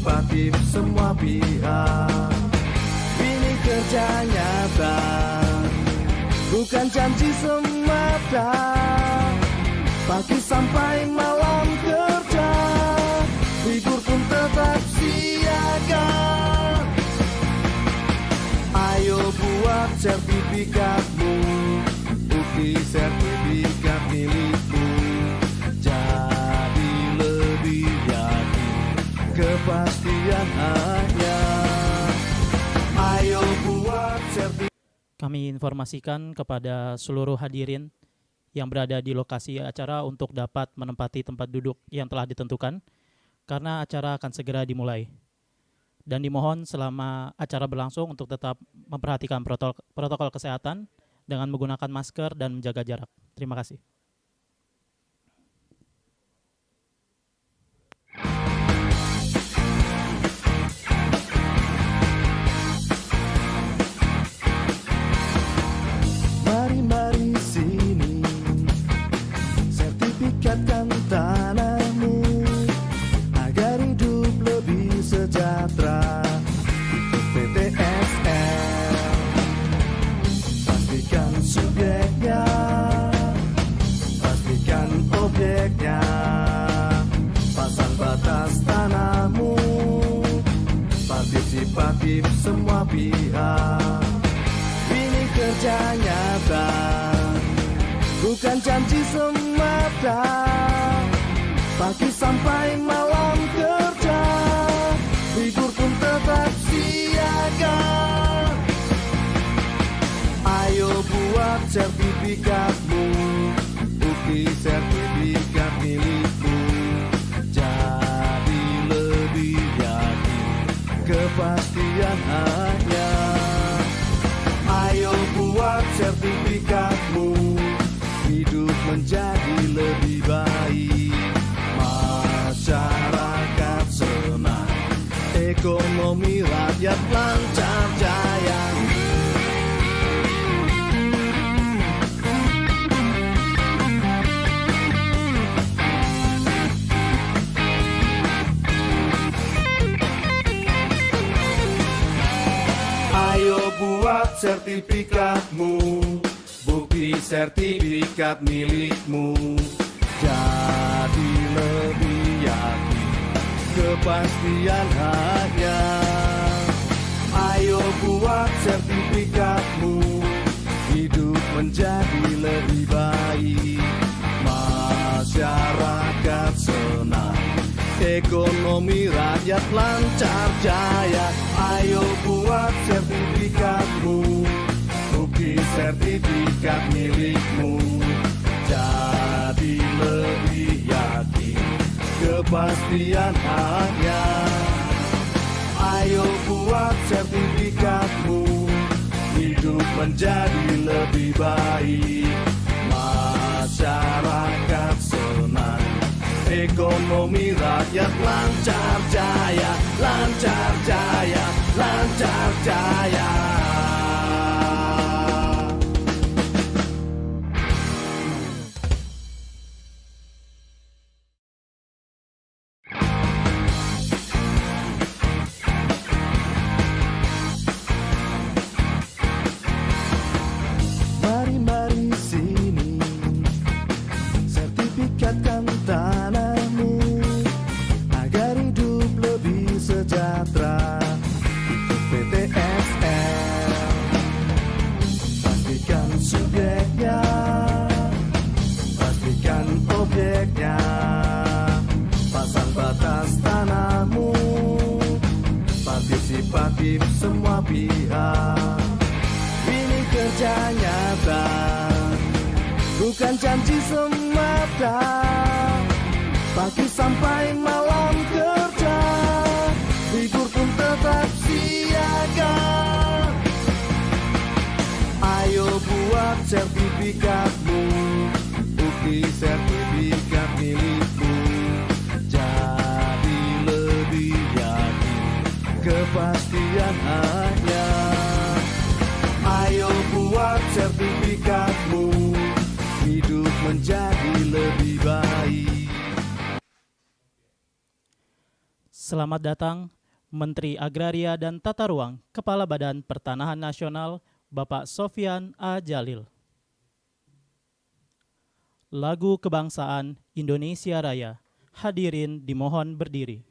partisipatif semua pihak. Ini kerja nyata, bukan janji semata. Pagi sampai malam kerja, libur pun tetap siaga. Ayo buat sertifikatmu, bukti sertifikat milikmu. Jadi lebih yakin, kepastian hanya. Ayo buat sertifikat. Kami informasikan kepada seluruh hadirin yang berada di lokasi acara untuk dapat menempati tempat duduk yang telah ditentukan, karena acara akan segera dimulai. Dan dimohon selama acara berlangsung untuk tetap memperhatikan protokol kesehatan dengan menggunakan masker dan menjaga jarak. Terima kasih. Mari sini, sertifikatkan tanahmu agar hidup lebih sejahtera. PTSL, pastikan subjeknya, pastikan objeknya. Pasang batas tanahmu, partisipatif semua pihak. Ini kerja nyata, bukan janji semata. Pagi sampai malam kerja, libur pun tetap siaga. Ayo buat sertifikatmu, bukti sertifikat milikmu. Jadi lebih yakin, kepastian hanya. Ayo buat sertifikatmu, hidup menjadi lebih baik. Masyarakat senang, ekonomi rakyat lancar jaya. Ayo buat sertifikatmu, bukti sertifikat milikmu. Jadi lebih yakin, kepastian hanya. Ayo buat sertifikatmu, hidup menjadi lebih baik. Masyarakat senang, ekonomi rakyat lancar jaya. Ayo buat sertifikatmu, bukti sertifikat milikmu. Jadi lebih yakin, kepastian hanya. Ayo buat sertifikatmu, hidup menjadi lebih baik. Masyarakat senang, ekonomi rakyat lancar jaya, lancar jaya, lancar jaya. Mari sini, sertifikatkan tanahmu agar hidup lebih sejahtera. PTSL, pastikan subjeknya, pastikan objeknya. Pasang batas tanahmu, partisipatif semua pihak. Ini kerja nyata, bukan janji semata. Pagi sampai malam kerja, libur pun tetap siaga. Ayo buat sertifikatmu, bukti sertifikat milikmu. Jadi lebih yakin, kepastian hanya. Ayo buat sertifikatmu, hidup menjadi lebih baik. Selamat datang Menteri Agraria dan Tata Ruang, Kepala Badan Pertanahan Nasional, Bapak Sofyan A. Jalil. Lagu Kebangsaan Indonesia Raya. Hadirin dimohon berdiri.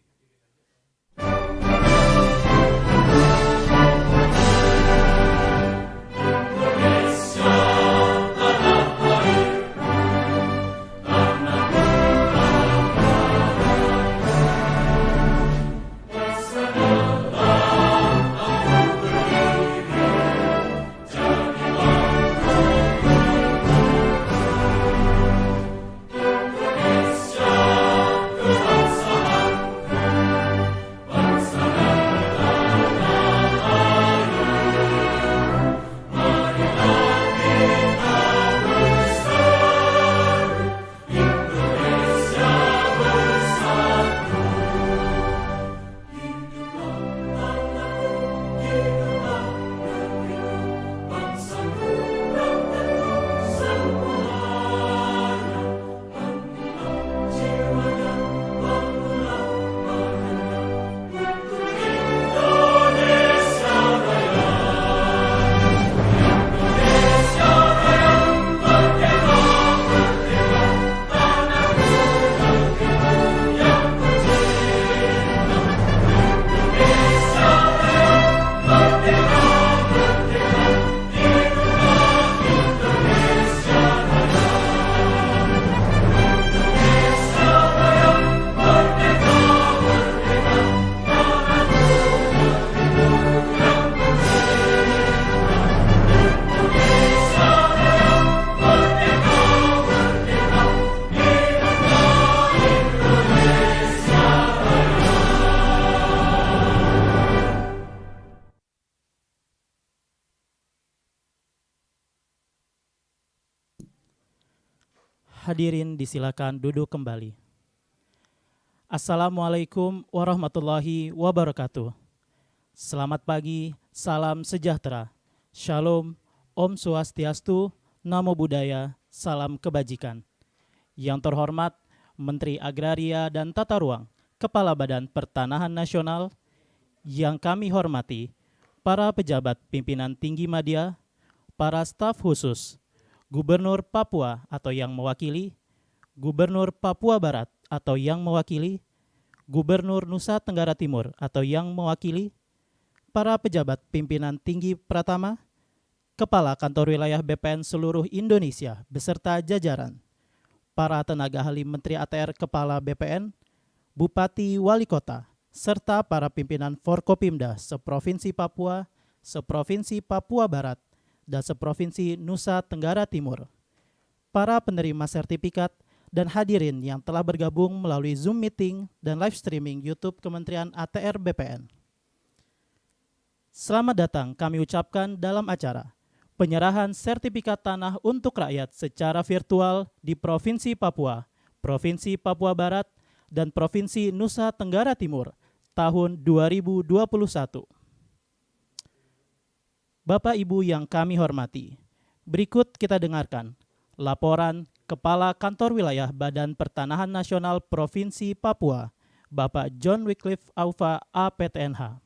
Hadirin disilakan duduk kembali. Assalamualaikum warahmatullahi wabarakatuh. Selamat pagi, salam sejahtera. Shalom, Om Swastiastu, Namo Buddhaya, salam kebajikan. Yang terhormat Menteri Agraria dan Tata Ruang, Kepala Badan Pertanahan Nasional, yang kami hormati para pejabat pimpinan tinggi media, para staf khusus, Gubernur Papua atau yang mewakili, Gubernur Papua Barat atau yang mewakili, Gubernur Nusa Tenggara Timur atau yang mewakili, para pejabat pimpinan tinggi Pratama, Kepala Kantor Wilayah BPN seluruh Indonesia beserta jajaran, para tenaga ahli Menteri ATR Kepala BPN, Bupati Wali Kota, serta para pimpinan Forkopimda seprovinsi Papua, seprovinsi Papua Barat, dan seprovinsi Nusa Tenggara Timur, para penerima sertifikat, dan hadirin yang telah bergabung melalui Zoom meeting dan live streaming YouTube Kementerian ATR BPN. Selamat datang kami ucapkan dalam acara penyerahan sertifikat tanah untuk rakyat secara virtual di Provinsi Papua, Provinsi Papua Barat, dan Provinsi Nusa Tenggara Timur tahun 2021. Bapak Ibu yang kami hormati, berikut kita dengarkan laporan Kepala Kantor Wilayah Badan Pertanahan Nasional Provinsi Papua, Bapak John Wycliffe Aufa, APTNH.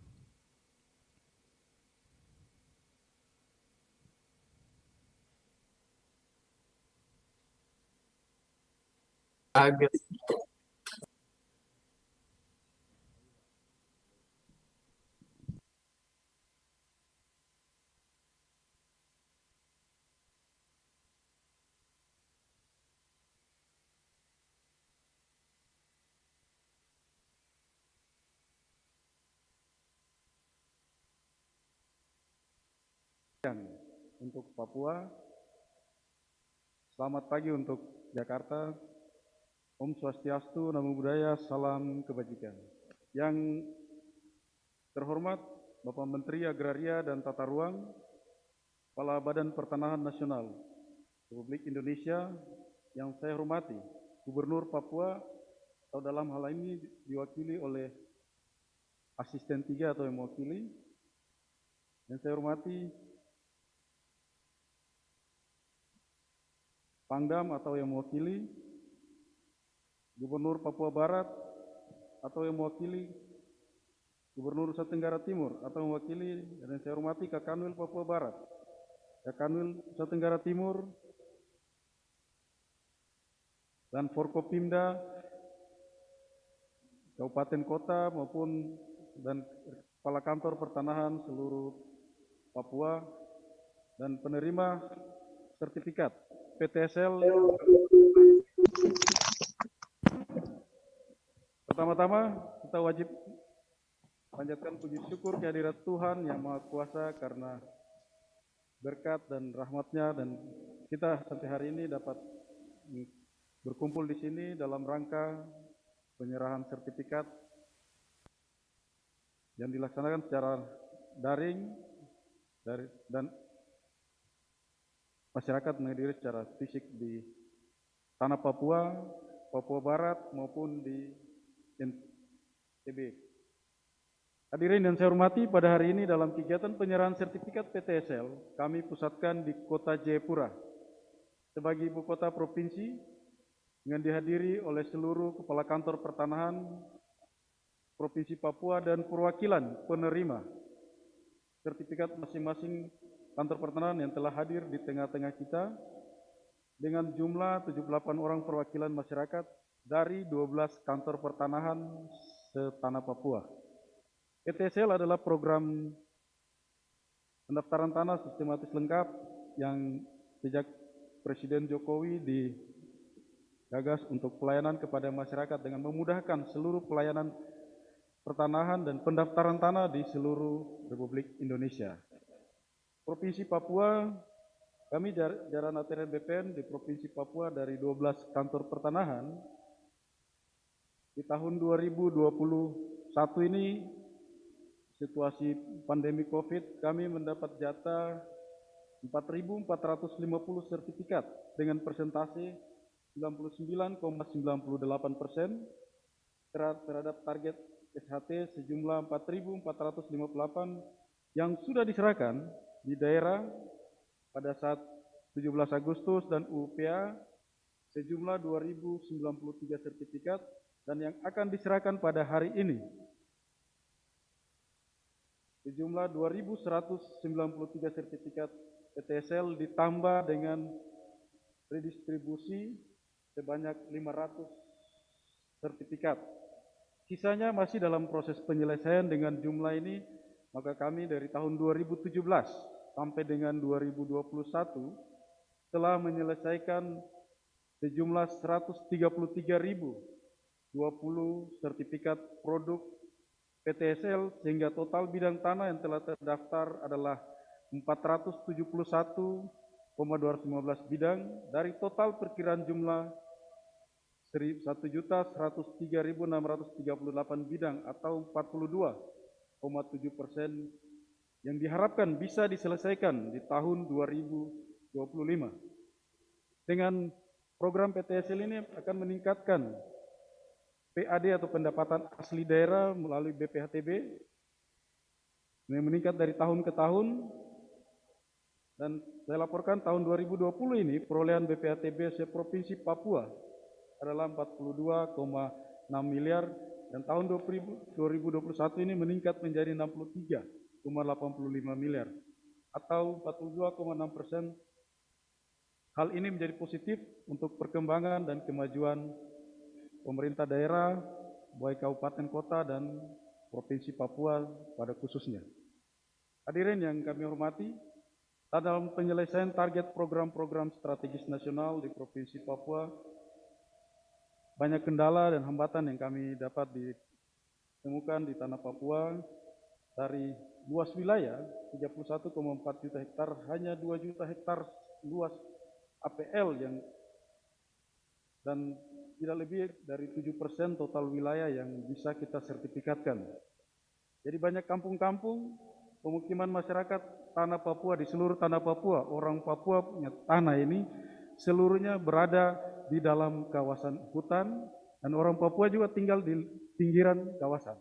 Untuk Papua, selamat pagi untuk Jakarta, Om Swastiastu, Namo Buddhaya, salam kebajikan. Yang terhormat Bapak Menteri Agraria dan Tata Ruang, Kepala Badan Pertanahan Nasional Republik Indonesia, yang saya hormati, Gubernur Papua, atau dalam hal ini diwakili oleh Asisten 3 atau yang mewakili, yang saya hormati Pangdam atau yang mewakili, Gubernur Papua Barat atau yang mewakili, Gubernur Nusa Tenggara Timur atau mewakili yang saya hormati Kakanwil Papua Barat, Kakanwil Nusa Tenggara Timur, dan Forkopimda Kabupaten Kota maupun dan Kepala Kantor Pertanahan seluruh Papua dan penerima sertifikat PTSL. Pertama-tama kita wajib panjatkan puji syukur kehadirat Tuhan Yang Maha Kuasa karena berkat dan rahmat-Nya dan kita sampai hari ini dapat berkumpul di sini dalam rangka penyerahan sertifikat yang dilaksanakan secara daring dan masyarakat menghadiri secara fisik di tanah Papua, Papua Barat maupun di NTB. Hadirin yang saya hormati, pada hari ini dalam kegiatan penyerahan sertifikat PTSL kami pusatkan di Kota Jayapura sebagai ibu kota provinsi dengan dihadiri oleh seluruh kepala kantor pertanahan Provinsi Papua dan perwakilan penerima sertifikat masing-masing kantor pertanahan yang telah hadir di tengah-tengah kita dengan jumlah 78 orang perwakilan masyarakat dari 12 kantor pertanahan setanah Papua. PTSL adalah program pendaftaran tanah sistematis lengkap yang sejak Presiden Jokowi digagas untuk pelayanan kepada masyarakat dengan memudahkan seluruh pelayanan pertanahan dan pendaftaran tanah di seluruh Republik Indonesia. Provinsi Papua, kami jajaran ATR BPN di Provinsi Papua dari 12 kantor pertanahan, di tahun 2021 ini situasi pandemi COVID, kami mendapat jatah 4.450 sertifikat dengan persentase 99,98% terhadap target SHT sejumlah 4.458 yang sudah diserahkan di daerah pada saat 17 Agustus dan UPA sejumlah 2.093 sertifikat dan yang akan diserahkan pada hari ini sejumlah 2.193 sertifikat PTSL ditambah dengan redistribusi sebanyak 500 sertifikat. Sisanya masih dalam proses penyelesaian dengan jumlah ini, maka kami dari tahun 2017 sampai dengan 2021 telah menyelesaikan sejumlah 133.020 sertifikat produk PTSL sehingga total bidang tanah yang telah terdaftar adalah 471,215 bidang dari total perkiraan jumlah 1.103.638 bidang atau 42,7% yang diharapkan bisa diselesaikan di tahun 2025. Dengan program PTSL ini akan meningkatkan PAD atau pendapatan asli daerah melalui BPHTB yang meningkat dari tahun ke tahun. Dan saya laporkan tahun 2020 ini perolehan BPHTB se-Provinsi Papua adalah 42,6 miliar dan tahun 2021 ini meningkat menjadi 63,85 miliar atau 42,6%. Hal ini menjadi positif untuk perkembangan dan kemajuan pemerintah daerah, baik kabupaten kota dan Provinsi Papua pada khususnya. Hadirin yang kami hormati, dalam penyelesaian target program-program strategis nasional di Provinsi Papua, banyak kendala dan hambatan yang kami dapat ditemukan di tanah Papua. Dari luas wilayah 31,4 juta hektar, hanya 2 juta hektar luas APL yang dan tidak lebih dari 7% total wilayah yang bisa kita sertifikatkan. Jadi banyak kampung-kampung, pemukiman masyarakat tanah Papua, di seluruh tanah Papua, orang Papua punya tanah ini seluruhnya berada di dalam kawasan hutan dan orang Papua juga tinggal di pinggiran kawasan.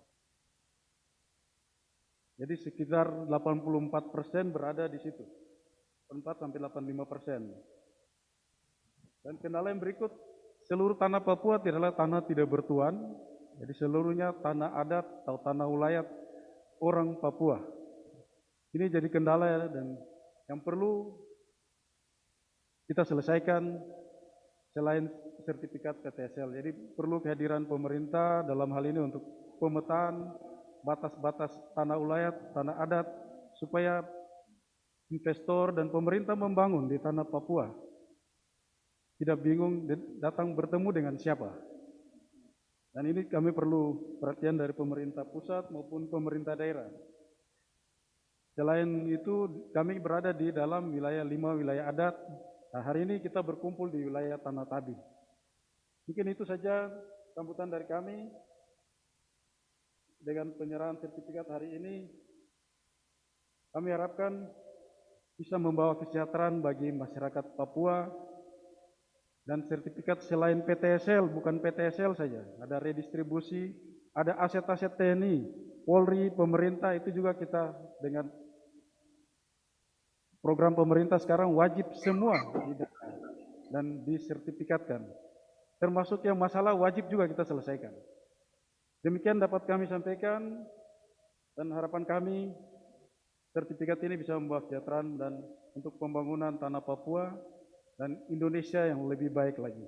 Jadi sekitar 84% berada di situ, 4-85%. Dan kendala yang berikut, seluruh tanah Papua adalah tanah tidak bertuan, jadi seluruhnya tanah adat atau tanah ulayat orang Papua. Ini jadi kendala ya, dan yang perlu kita selesaikan selain sertifikat PTSL. Jadi perlu kehadiran pemerintah dalam hal ini untuk pemetaan batas-batas tanah ulayat, tanah adat, supaya investor dan pemerintah membangun di tanah Papua tidak bingung datang bertemu dengan siapa. Dan ini kami perlu perhatian dari pemerintah pusat maupun pemerintah daerah. Selain itu, kami berada di dalam wilayah 5 wilayah adat. Nah, hari ini kita berkumpul di wilayah Tanah Tabi. Mungkin itu saja sambutan dari kami. Dengan penyerahan sertifikat hari ini, kami harapkan bisa membawa kesejahteraan bagi masyarakat Papua. Dan sertifikat selain PTSL, bukan PTSL saja, ada redistribusi, ada aset-aset TNI, Polri, pemerintah, itu juga kita dengan program pemerintah sekarang wajib semua dan disertifikatkan. Termasuk yang masalah wajib juga kita selesaikan. Demikian dapat kami sampaikan, dan harapan kami sertifikat ini bisa membawa kesejahteraan dan untuk pembangunan tanah Papua dan Indonesia yang lebih baik lagi.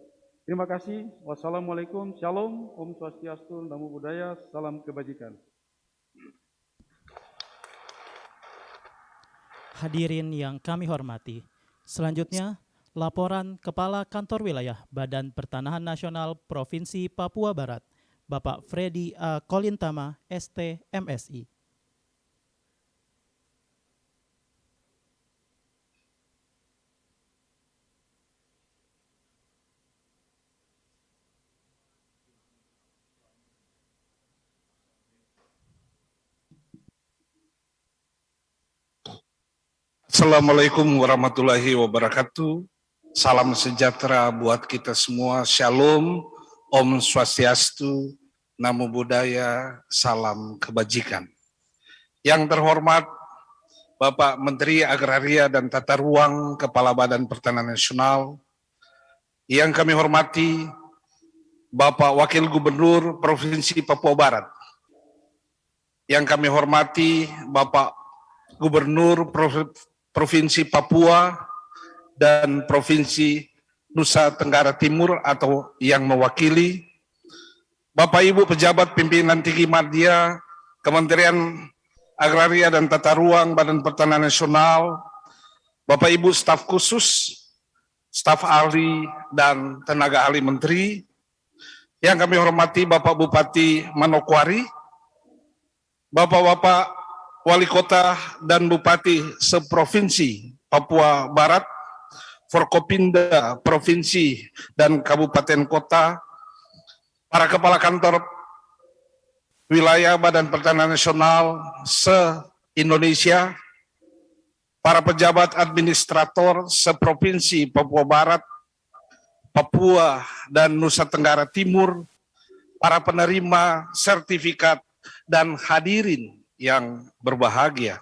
Terima kasih. Wassalamualaikum. Shalom. Om Swastiastu. Namo Buddhaya. Salam kebajikan. Hadirin yang kami hormati, selanjutnya laporan Kepala Kantor Wilayah Badan Pertanahan Nasional Provinsi Papua Barat, Bapak Freddy A. Kolintama, ST, MSI. Assalamualaikum warahmatullahi wabarakatuh. Salam sejahtera buat kita semua. Shalom, Om Swastiastu, Namo Buddhaya, salam kebajikan. Yang terhormat Bapak Menteri Agraria dan Tata Ruang, Kepala Badan Pertanahan Nasional. Yang kami hormati Bapak Wakil Gubernur Provinsi Papua Barat. Yang kami hormati Bapak Gubernur Provinsi Papua dan Provinsi Nusa Tenggara Timur atau yang mewakili, Bapak Ibu pejabat pimpinan tinggi media, Kementerian Agraria dan Tata Ruang Badan Pertanahan Nasional, Bapak Ibu staf khusus, staf ahli dan tenaga ahli menteri, yang kami hormati Bapak Bupati Manokwari, Bapak-bapak Wali Kota dan Bupati seprovinsi Papua Barat, Forkopimda Provinsi dan Kabupaten Kota, para Kepala Kantor Wilayah Badan Pertanahan Nasional se-Indonesia, para pejabat administrator seprovinsi Papua Barat, Papua dan Nusa Tenggara Timur, para penerima sertifikat dan hadirin yang berbahagia.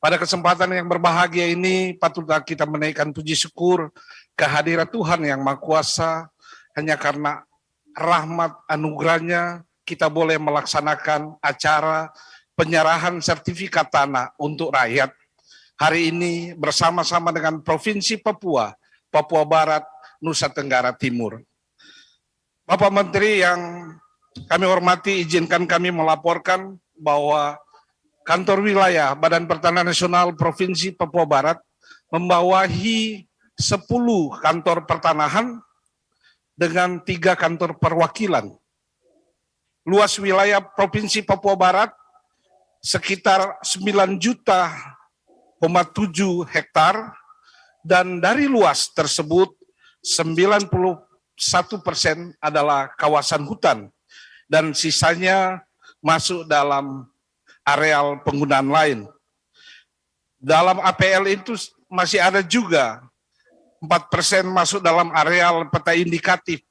Pada kesempatan yang berbahagia ini patutlah kita menaikkan puji syukur kehadirat Tuhan yang Maha Kuasa. Hanya karena rahmat anugerahnya kita boleh melaksanakan acara penyerahan sertifikat tanah untuk rakyat hari ini bersama-sama dengan Provinsi Papua, Papua Barat, Nusa Tenggara Timur. Bapak Menteri yang kami hormati, izinkan kami melaporkan bahwa Kantor Wilayah Badan Pertanahan Nasional Provinsi Papua Barat membawahi 10 kantor pertanahan dengan 3 kantor perwakilan. Luas wilayah Provinsi Papua Barat sekitar 9,7 hektar, dan dari luas tersebut 91% adalah kawasan hutan dan sisanya masuk dalam areal penggunaan lain. Dalam APL itu masih ada juga 4% masuk dalam areal peta indikatif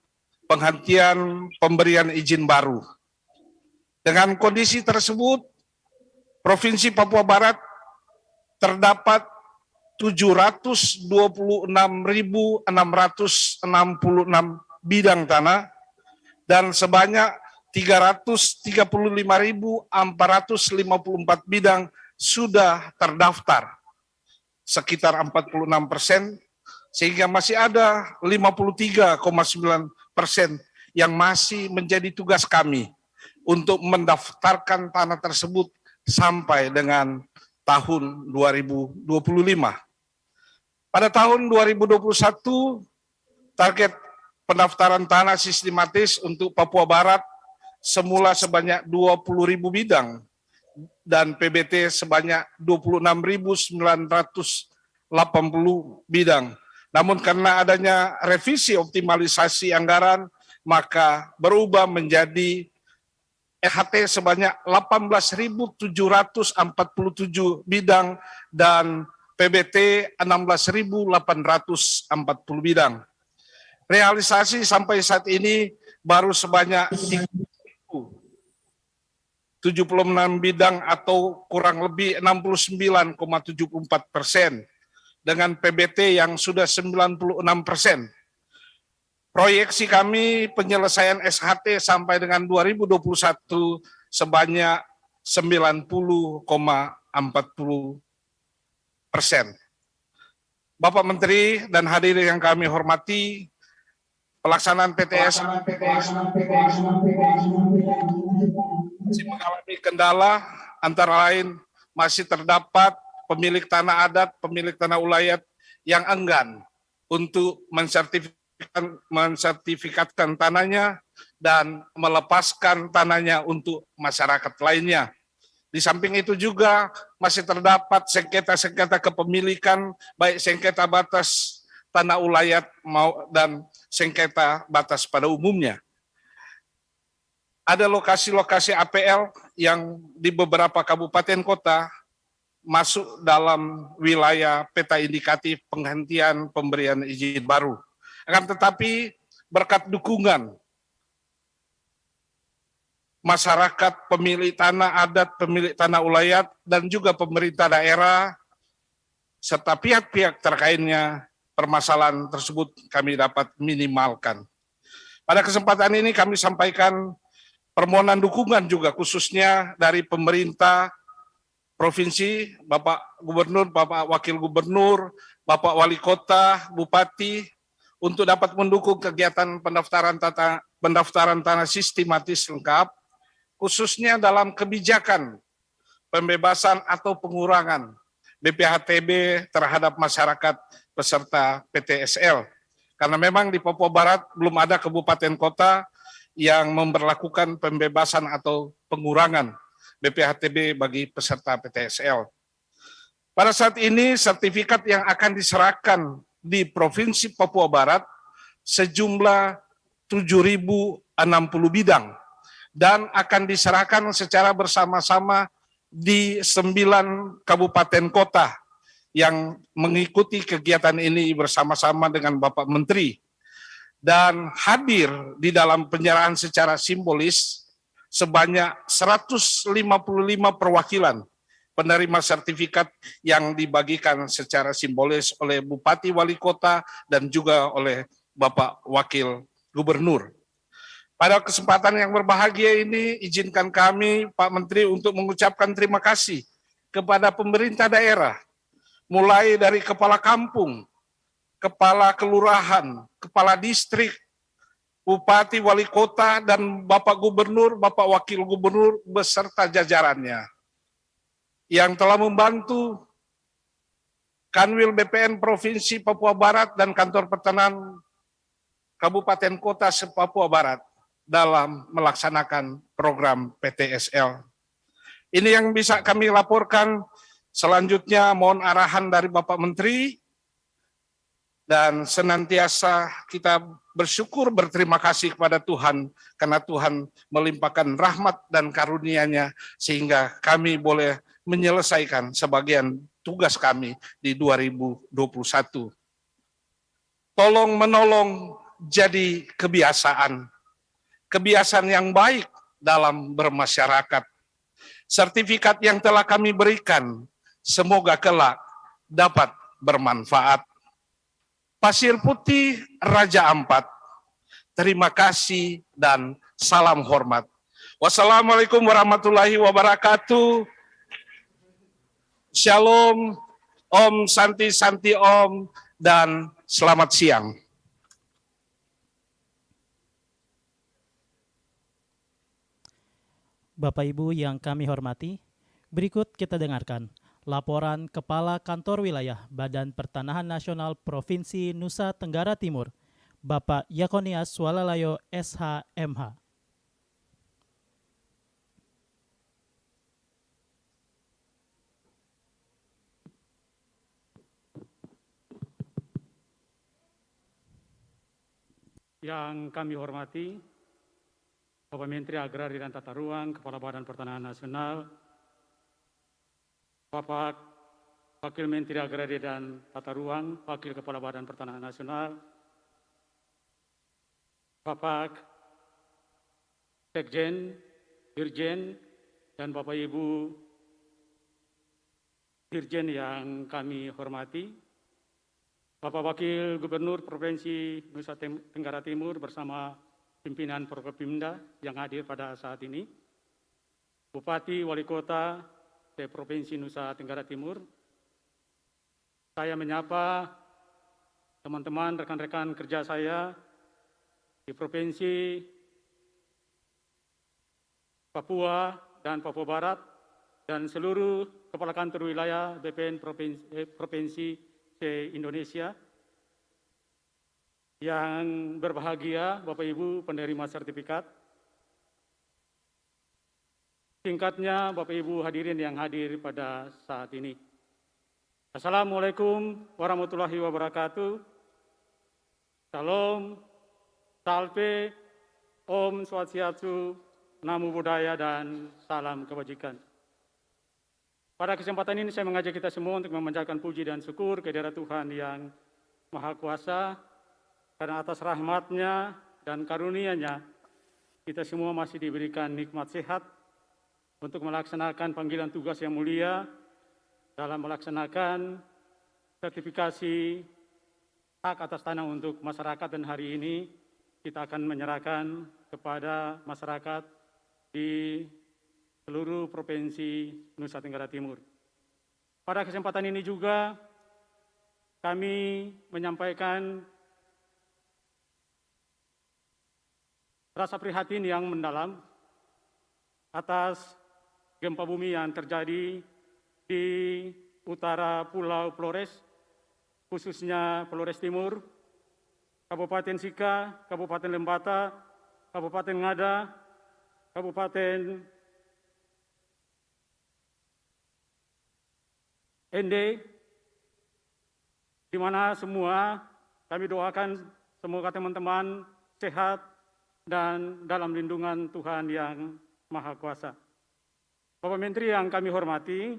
penghentian pemberian izin baru. Dengan kondisi tersebut, Provinsi Papua Barat terdapat 726.666 bidang tanah dan sebanyak 335.454 bidang sudah terdaftar, sekitar 46%, sehingga masih ada 53,9% yang masih menjadi tugas kami untuk mendaftarkan tanah tersebut sampai dengan tahun 2025. Pada tahun 2021, target pendaftaran tanah sistematis untuk Papua Barat semula sebanyak 20.000 bidang dan PBT sebanyak 26.980 bidang. Namun karena adanya revisi optimalisasi anggaran, maka berubah menjadi EHT sebanyak 18.747 bidang dan PBT 16.840 bidang. Realisasi sampai saat ini baru sebanyak 76 bidang atau kurang lebih 69,74% dengan PBT yang sudah 96%. Proyeksi kami penyelesaian SHT sampai dengan 2021 sebanyak 90,40%. Bapak Menteri dan hadirin yang kami hormati, pelaksanaan PTS masih mengalami kendala, antara lain masih terdapat pemilik tanah adat, pemilik tanah ulayat yang enggan untuk mensertifikatkan tanahnya dan melepaskan tanahnya untuk masyarakat lainnya. Di samping itu juga masih terdapat sengketa-sengketa kepemilikan, baik sengketa batas tanah ulayat dan sengketa batas pada umumnya. Ada lokasi-lokasi APL yang di beberapa kabupaten kota masuk dalam wilayah peta indikatif penghentian pemberian izin baru. Akan tetapi berkat dukungan masyarakat, pemilik tanah adat, pemilik tanah ulayat, dan juga pemerintah daerah, serta pihak-pihak terkaitnya, permasalahan tersebut kami dapat minimalkan. Pada kesempatan ini kami sampaikan permohonan dukungan juga khususnya dari pemerintah provinsi, Bapak Gubernur, Bapak Wakil Gubernur, Bapak Wali Kota, Bupati, untuk dapat mendukung kegiatan pendaftaran tanah sistematis lengkap, khususnya dalam kebijakan pembebasan atau pengurangan BPHTB terhadap masyarakat peserta PTSL. Karena memang di Papua Barat belum ada kabupaten kota yang memberlakukan pembebasan atau pengurangan BPHTB bagi peserta PTSL. Pada saat ini sertifikat yang akan diserahkan di Provinsi Papua Barat sejumlah 7.060 bidang dan akan diserahkan secara bersama-sama di 9 kabupaten kota yang mengikuti kegiatan ini bersama-sama dengan Bapak Menteri. Dan hadir di dalam penyerahan secara simbolis sebanyak 155 perwakilan penerima sertifikat yang dibagikan secara simbolis oleh Bupati Wali Kota dan juga oleh Bapak Wakil Gubernur. Pada kesempatan yang berbahagia ini, izinkan kami, Pak Menteri, untuk mengucapkan terima kasih kepada pemerintah daerah, mulai dari kepala kampung, kepala kelurahan, kepala distrik, Bupati, Wali Kota, dan Bapak Gubernur, Bapak Wakil Gubernur, beserta jajarannya, yang telah membantu Kanwil BPN Provinsi Papua Barat dan Kantor Pertanahan Kabupaten Kota se-Papua Barat dalam melaksanakan program PTSL. Ini yang bisa kami laporkan. Selanjutnya mohon arahan dari Bapak Menteri, dan senantiasa kita bersyukur, berterima kasih kepada Tuhan, karena Tuhan melimpahkan rahmat dan karunia-Nya sehingga kami boleh menyelesaikan sebagian tugas kami di 2021. Tolong menolong jadi kebiasaan yang baik dalam bermasyarakat. Sertifikat yang telah kami berikan semoga kelak dapat bermanfaat. Pasir Putih Raja Ampat, terima kasih dan salam hormat. Wassalamualaikum warahmatullahi wabarakatuh. Shalom, Om Santi Santi Om, dan selamat siang. Bapak Ibu yang kami hormati, berikut kita dengarkan laporan Kepala Kantor Wilayah Badan Pertanahan Nasional Provinsi Nusa Tenggara Timur, Bapak Yakonias Swalalayo SH.MH. Yang kami hormati, Bapak Menteri Agraria dan Tata Ruang, Kepala Badan Pertanahan Nasional, Bapak Wakil Menteri Agraria dan Tata Ruang, Wakil Kepala Badan Pertanahan Nasional, Bapak Sekjen, Dirjen, dan Bapak Ibu Dirjen yang kami hormati, Bapak Wakil Gubernur Provinsi Nusa Tenggara Timur bersama pimpinan Forkopimda yang hadir pada saat ini, Bupati, Wali Kota Provinsi Nusa Tenggara Timur. Saya menyapa teman-teman, rekan-rekan kerja saya di Provinsi Papua dan Papua Barat, dan seluruh Kepala Kantor Wilayah BPN Provinsi se-Indonesia. Yang berbahagia Bapak Ibu penerima sertifikat, singkatnya Bapak Ibu hadirin yang hadir pada saat ini. Assalamualaikum warahmatullahi wabarakatuh. Salam, salve, Om Swastiastu, Namo Buddhaya, dan salam kebajikan. Pada kesempatan ini saya mengajak kita semua untuk memanjatkan puji dan syukur kehadirat Tuhan yang Maha Kuasa, karena atas rahmat-Nya dan karunia-Nya, kita semua masih diberikan nikmat sehat untuk melaksanakan panggilan tugas yang mulia dalam melaksanakan sertifikasi hak atas tanah untuk masyarakat. Dan hari ini kita akan menyerahkan kepada masyarakat di seluruh Provinsi Nusa Tenggara Timur. Pada kesempatan ini juga kami menyampaikan rasa prihatin yang mendalam atas gempa bumi yang terjadi di utara Pulau Flores, khususnya Flores Timur, Kabupaten Sika, Kabupaten Lembata, Kabupaten Ngada, Kabupaten Ende, di mana semua kami doakan semoga teman-teman sehat dan dalam lindungan Tuhan yang Maha Kuasa. Bapak Menteri yang kami hormati,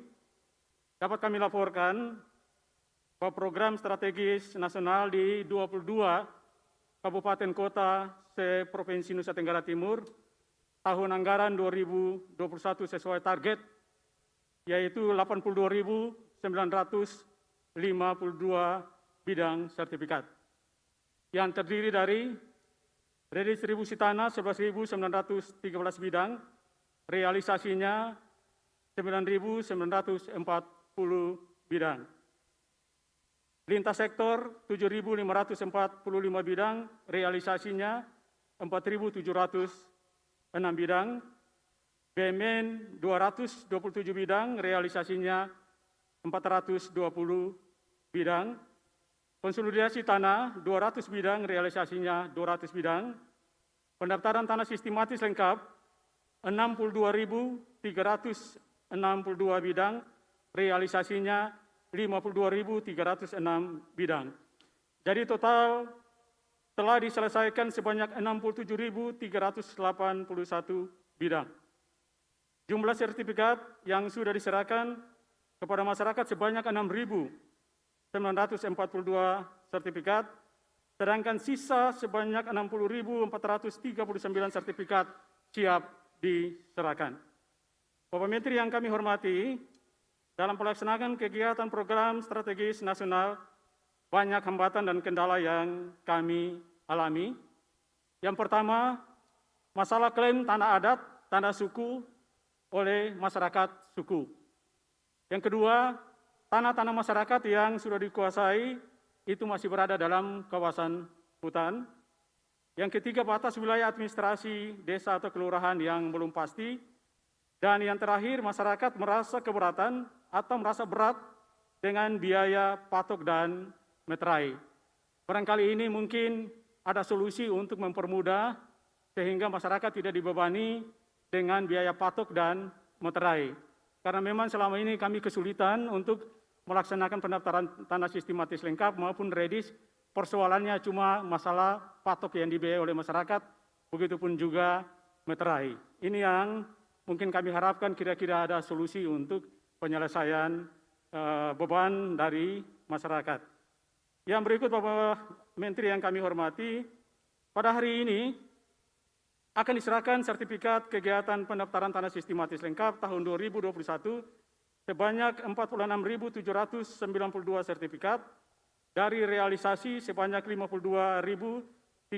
dapat kami laporkan bahwa program strategis nasional di 22 kabupaten kota se-Provinsi Nusa Tenggara Timur tahun anggaran 2021 sesuai target, yaitu 82.952 bidang sertifikat, yang terdiri dari redistribusi tanah 11.913 bidang, realisasinya 9.940 bidang. Lintas sektor 7.545 bidang, realisasinya 4.706 bidang. BMN 227 bidang, realisasinya 420 bidang. Konsolidasi tanah 200 bidang, realisasinya 200 bidang. Pendaftaran tanah sistematis lengkap 62.362 bidang, realisasinya 52.306 bidang. Jadi total telah diselesaikan sebanyak 67.381 bidang. Jumlah sertifikat yang sudah diserahkan kepada masyarakat sebanyak 6.942 sertifikat, sedangkan sisa sebanyak 60.439 sertifikat siap diserahkan. Bapak Menteri yang kami hormati, dalam pelaksanaan kegiatan program strategis nasional, banyak hambatan dan kendala yang kami alami. Yang pertama, masalah klaim tanah adat tanah suku oleh masyarakat suku. Yang kedua, tanah-tanah masyarakat yang sudah dikuasai itu masih berada dalam kawasan hutan. Yang ketiga, batas wilayah administrasi desa atau kelurahan yang belum pasti. Dan yang terakhir, masyarakat merasa keberatan atau merasa berat dengan biaya patok dan meterai. Barangkali ini mungkin ada solusi untuk mempermudah sehingga masyarakat tidak dibebani dengan biaya patok dan meterai. Karena memang selama ini kami kesulitan untuk melaksanakan pendaftaran tanah sistematis lengkap maupun redis, persoalannya cuma masalah patok yang dibiayai oleh masyarakat, begitupun juga meterai. Ini yang mungkin kami harapkan kira-kira ada solusi untuk penyelesaian beban dari masyarakat. Yang berikut Bapak Menteri yang kami hormati, pada hari ini akan diserahkan sertifikat kegiatan pendaftaran tanah sistematis lengkap tahun 2021 sebanyak 46.792 sertifikat, dari realisasi sebanyak 52.306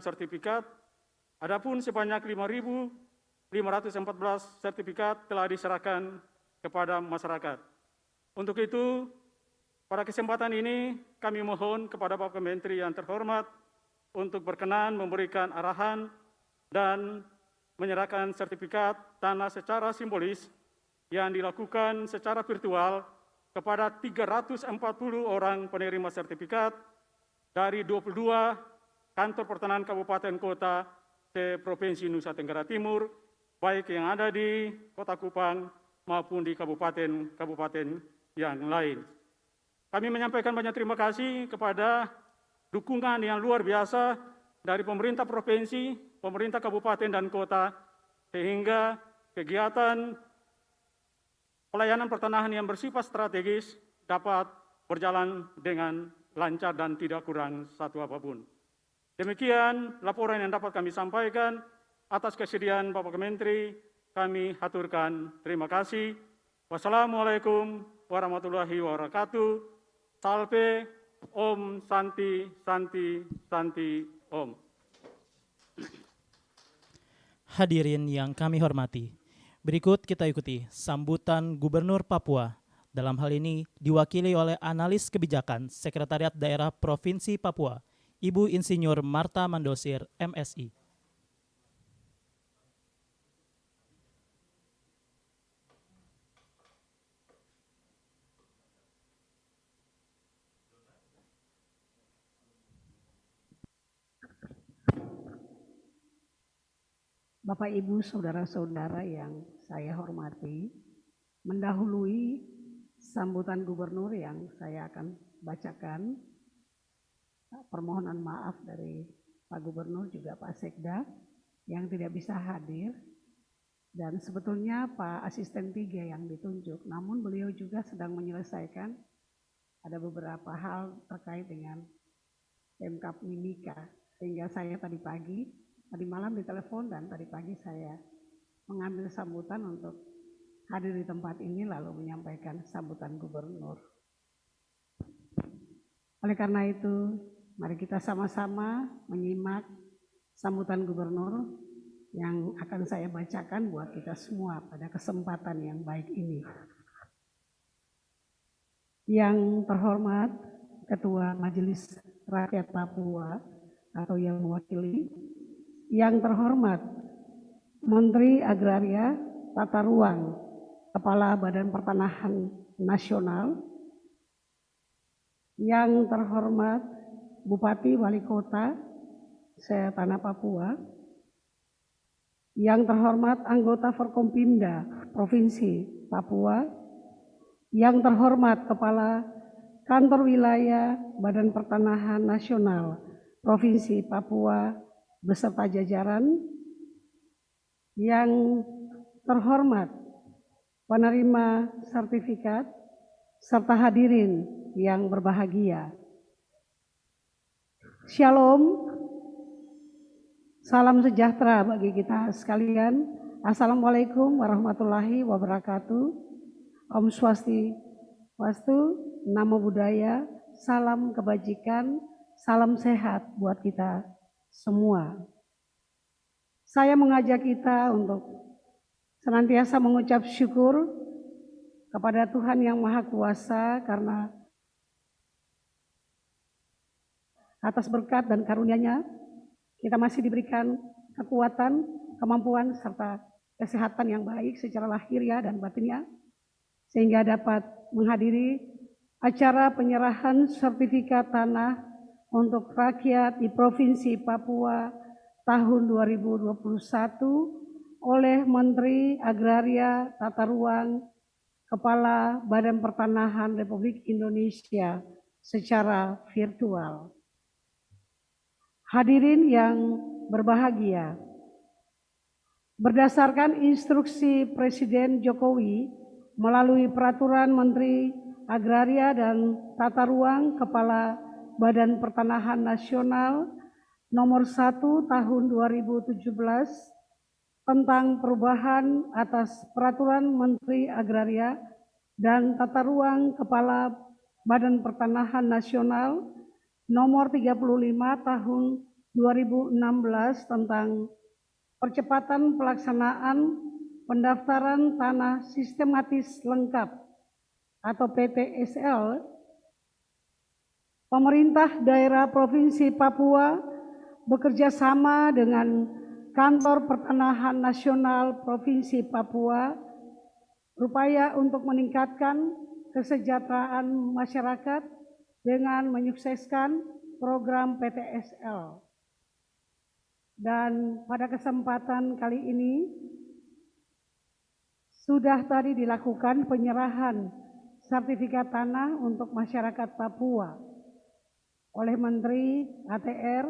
sertifikat, adapun sebanyak 5.514 sertifikat telah diserahkan kepada masyarakat. Untuk itu, pada kesempatan ini kami mohon kepada Bapak Menteri yang terhormat untuk berkenan memberikan arahan dan menyerahkan sertifikat tanah secara simbolis yang dilakukan secara virtual kepada 340 orang penerima sertifikat dari 22 kantor pertanahan kabupaten kota se-Provinsi Nusa Tenggara Timur, baik yang ada di Kota Kupang maupun di kabupaten-kabupaten yang lain. Kami menyampaikan banyak terima kasih kepada dukungan yang luar biasa dari pemerintah provinsi, pemerintah kabupaten dan kota, sehingga kegiatan pelayanan pertanahan yang bersifat strategis dapat berjalan dengan lancar dan tidak kurang satu apapun. Demikian laporan yang dapat kami sampaikan. Atas kesediaan Bapak Menteri, kami haturkan terima kasih. Wassalamualaikum warahmatullahi wabarakatuh. Salve, Om Santi, Santi, Santi, Om. Hadirin yang kami hormati, berikut kita ikuti sambutan Gubernur Papua. Dalam hal ini diwakili oleh Analis Kebijakan Sekretariat Daerah Provinsi Papua, Ibu Insinyur Marta Mandosir, MSI. Bapak, Ibu, Saudara-saudara yang saya hormati, mendahului sambutan Gubernur yang saya akan bacakan, permohonan maaf dari Pak Gubernur juga Pak Sekda yang tidak bisa hadir, dan sebetulnya Pak Asisten 3 yang ditunjuk, namun beliau juga sedang menyelesaikan ada beberapa hal terkait dengan Pemkab Mimika, sehingga saya tadi malam ditelepon dan tadi pagi saya mengambil sambutan untuk hadir di tempat ini lalu menyampaikan sambutan Gubernur. Oleh karena itu, mari kita sama-sama menyimak sambutan Gubernur yang akan saya bacakan buat kita semua pada kesempatan yang baik ini. Yang terhormat Ketua Majelis Rakyat Papua atau yang mewakili, yang terhormat Menteri Agraria Tata Ruang, Kepala Badan Pertanahan Nasional, yang terhormat Bupati Wali Kota se-Tanah Papua, yang terhormat anggota Forkompimda Provinsi Papua, yang terhormat Kepala Kantor Wilayah Badan Pertanahan Nasional Provinsi Papua beserta jajaran, yang terhormat penerima sertifikat, serta hadirin yang berbahagia. Shalom, salam sejahtera bagi kita sekalian. Assalamualaikum warahmatullahi wabarakatuh. Om Swastiastu, Namo Buddhaya, salam kebajikan, salam sehat buat kita semua. Saya mengajak kita untuk senantiasa mengucap syukur kepada Tuhan Yang Maha Kuasa karena atas berkat dan karunia-Nya kita masih diberikan kekuatan, kemampuan, serta kesehatan yang baik secara lahiriah dan batinnya, sehingga dapat menghadiri acara penyerahan sertifikat tanah untuk rakyat di Provinsi Papua tahun 2021 oleh Menteri Agraria Tata Ruang Kepala Badan Pertanahan Republik Indonesia secara virtual. Hadirin yang berbahagia, berdasarkan instruksi Presiden Jokowi melalui Peraturan Menteri Agraria dan Tata Ruang Kepala Badan Pertanahan Nasional Nomor 1 Tahun 2017 tentang perubahan atas Peraturan Menteri Agraria dan Tata Ruang Kepala Badan Pertanahan Nasional Nomor 35 Tahun 2016 tentang percepatan pelaksanaan pendaftaran tanah sistematis lengkap atau PTSL, pemerintah daerah Provinsi Papua bekerja sama dengan Kantor Pertanahan Nasional Provinsi Papua berupaya untuk meningkatkan kesejahteraan masyarakat dengan menyukseskan program PTSL. Dan pada kesempatan kali ini sudah tadi dilakukan penyerahan sertifikat tanah untuk masyarakat Papua oleh Menteri ATR,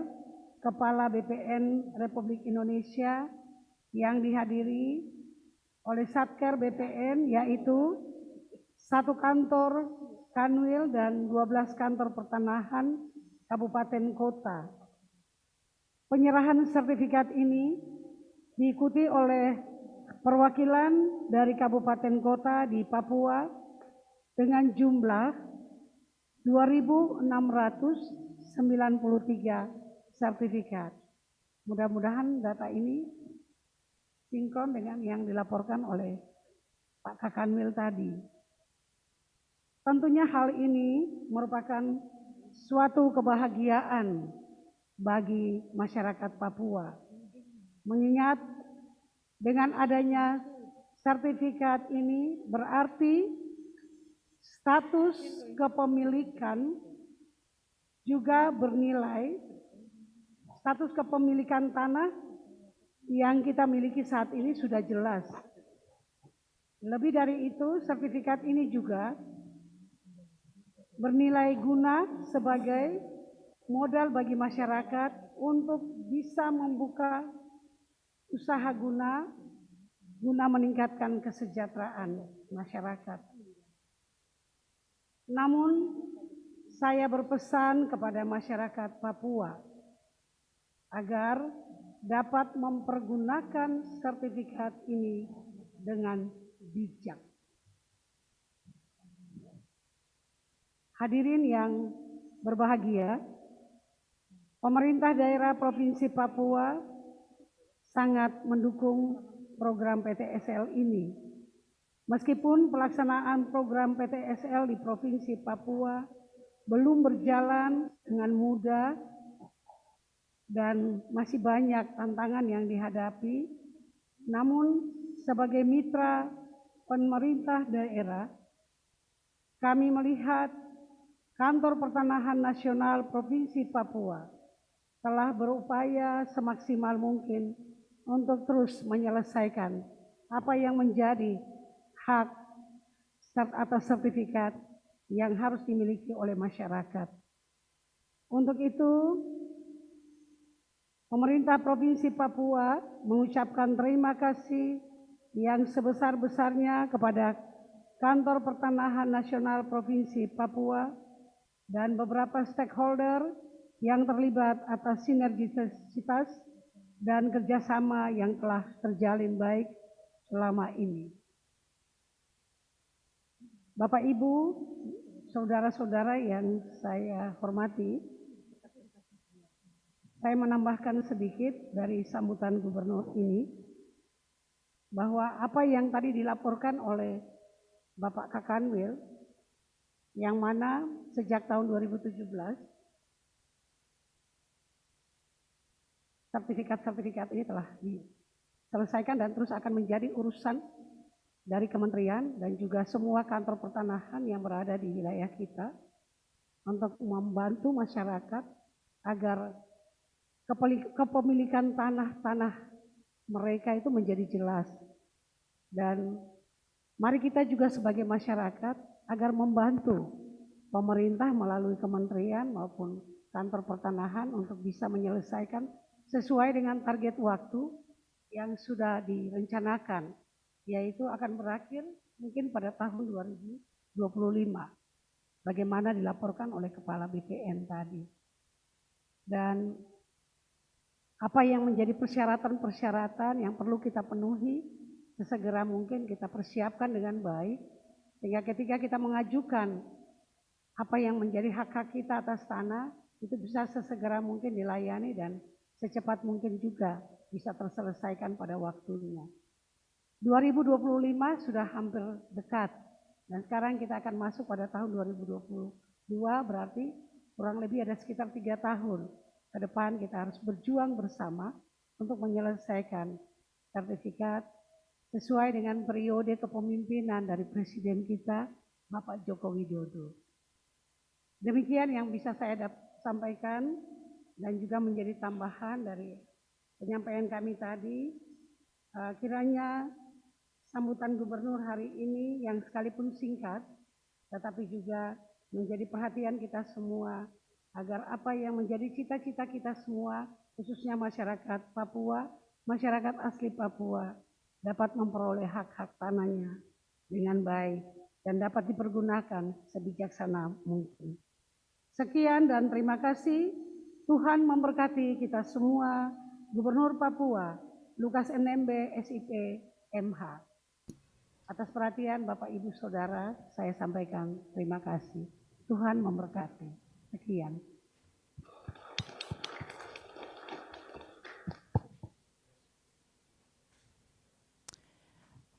Kepala BPN Republik Indonesia yang dihadiri oleh Satker BPN, yaitu 1 kantor Kanwil dan 12 kantor pertanahan kabupaten kota. Penyerahan sertifikat ini diikuti oleh perwakilan dari kabupaten kota di Papua dengan jumlah 2.693 sertifikat. Mudah-mudahan data ini sinkron dengan yang dilaporkan oleh Pak Kakanwil tadi. Tentunya hal ini merupakan suatu kebahagiaan bagi masyarakat Papua, mengingat dengan adanya sertifikat ini berarti status kepemilikan juga bernilai, status kepemilikan tanah yang kita miliki saat ini sudah jelas. Lebih dari itu, sertifikat ini juga bernilai guna sebagai modal bagi masyarakat untuk bisa membuka usaha guna meningkatkan kesejahteraan masyarakat. Namun saya berpesan kepada masyarakat Papua agar dapat mempergunakan sertifikat ini dengan bijak. Hadirin yang berbahagia, pemerintah daerah Provinsi Papua sangat mendukung program PTSL ini. Meskipun pelaksanaan program PTSL di Provinsi Papua belum berjalan dengan mudah dan masih banyak tantangan yang dihadapi, namun sebagai mitra pemerintah daerah, kami melihat Kantor Pertanahan Nasional Provinsi Papua telah berupaya semaksimal mungkin untuk terus menyelesaikan apa yang menjadi hak atas sertifikat yang harus dimiliki oleh masyarakat. Untuk itu, pemerintah Provinsi Papua mengucapkan terima kasih yang sebesar-besarnya kepada Kantor Pertanahan Nasional Provinsi Papua dan beberapa stakeholder yang terlibat atas sinergisitas dan kerjasama yang telah terjalin baik selama ini. Bapak, Ibu, saudara-saudara yang saya hormati, saya menambahkan sedikit dari sambutan gubernur ini. bahwa apa yang tadi dilaporkan oleh Bapak Kakanwil, yang mana sejak tahun 2017, sertifikat-sertifikat ini telah diselesaikan dan terus akan menjadi urusan dari kementerian dan juga semua kantor pertanahan yang berada di wilayah kita untuk membantu masyarakat agar kepemilikan tanah-tanah mereka itu menjadi jelas. Dan mari kita juga sebagai masyarakat agar membantu pemerintah melalui kementerian maupun kantor pertanahan untuk bisa menyelesaikan sesuai dengan target waktu yang sudah direncanakan, yaitu akan berakhir mungkin pada tahun 2025. Bagaimana dilaporkan oleh Kepala BPN tadi. Dan apa yang menjadi persyaratan-persyaratan yang perlu kita penuhi, sesegera mungkin kita persiapkan dengan baik, sehingga ketika kita mengajukan apa yang menjadi hak-hak kita atas tanah, itu bisa sesegera mungkin dilayani dan secepat mungkin juga bisa terselesaikan pada waktunya. 2025 sudah hampir dekat, dan sekarang kita akan masuk pada tahun 2022, berarti kurang lebih ada sekitar 3 tahun ke depan kita harus berjuang bersama untuk menyelesaikan sertifikat sesuai dengan periode kepemimpinan dari Presiden kita, Bapak Joko Widodo. Demikian yang bisa saya sampaikan dan juga menjadi tambahan dari penyampaian kami tadi. Kiranya sambutan gubernur hari ini yang sekalipun singkat, tetapi juga menjadi perhatian kita semua agar apa yang menjadi cita-cita kita semua, khususnya masyarakat Papua, masyarakat asli Papua, dapat memperoleh hak-hak tanahnya dengan baik dan dapat dipergunakan sebijaksana mungkin. Sekian dan terima kasih. Tuhan memberkati kita semua. Gubernur Papua, Lukas NMB, SIP, MH. Atas perhatian Bapak Ibu Saudara, saya sampaikan terima kasih. Tuhan memberkati. Sekian.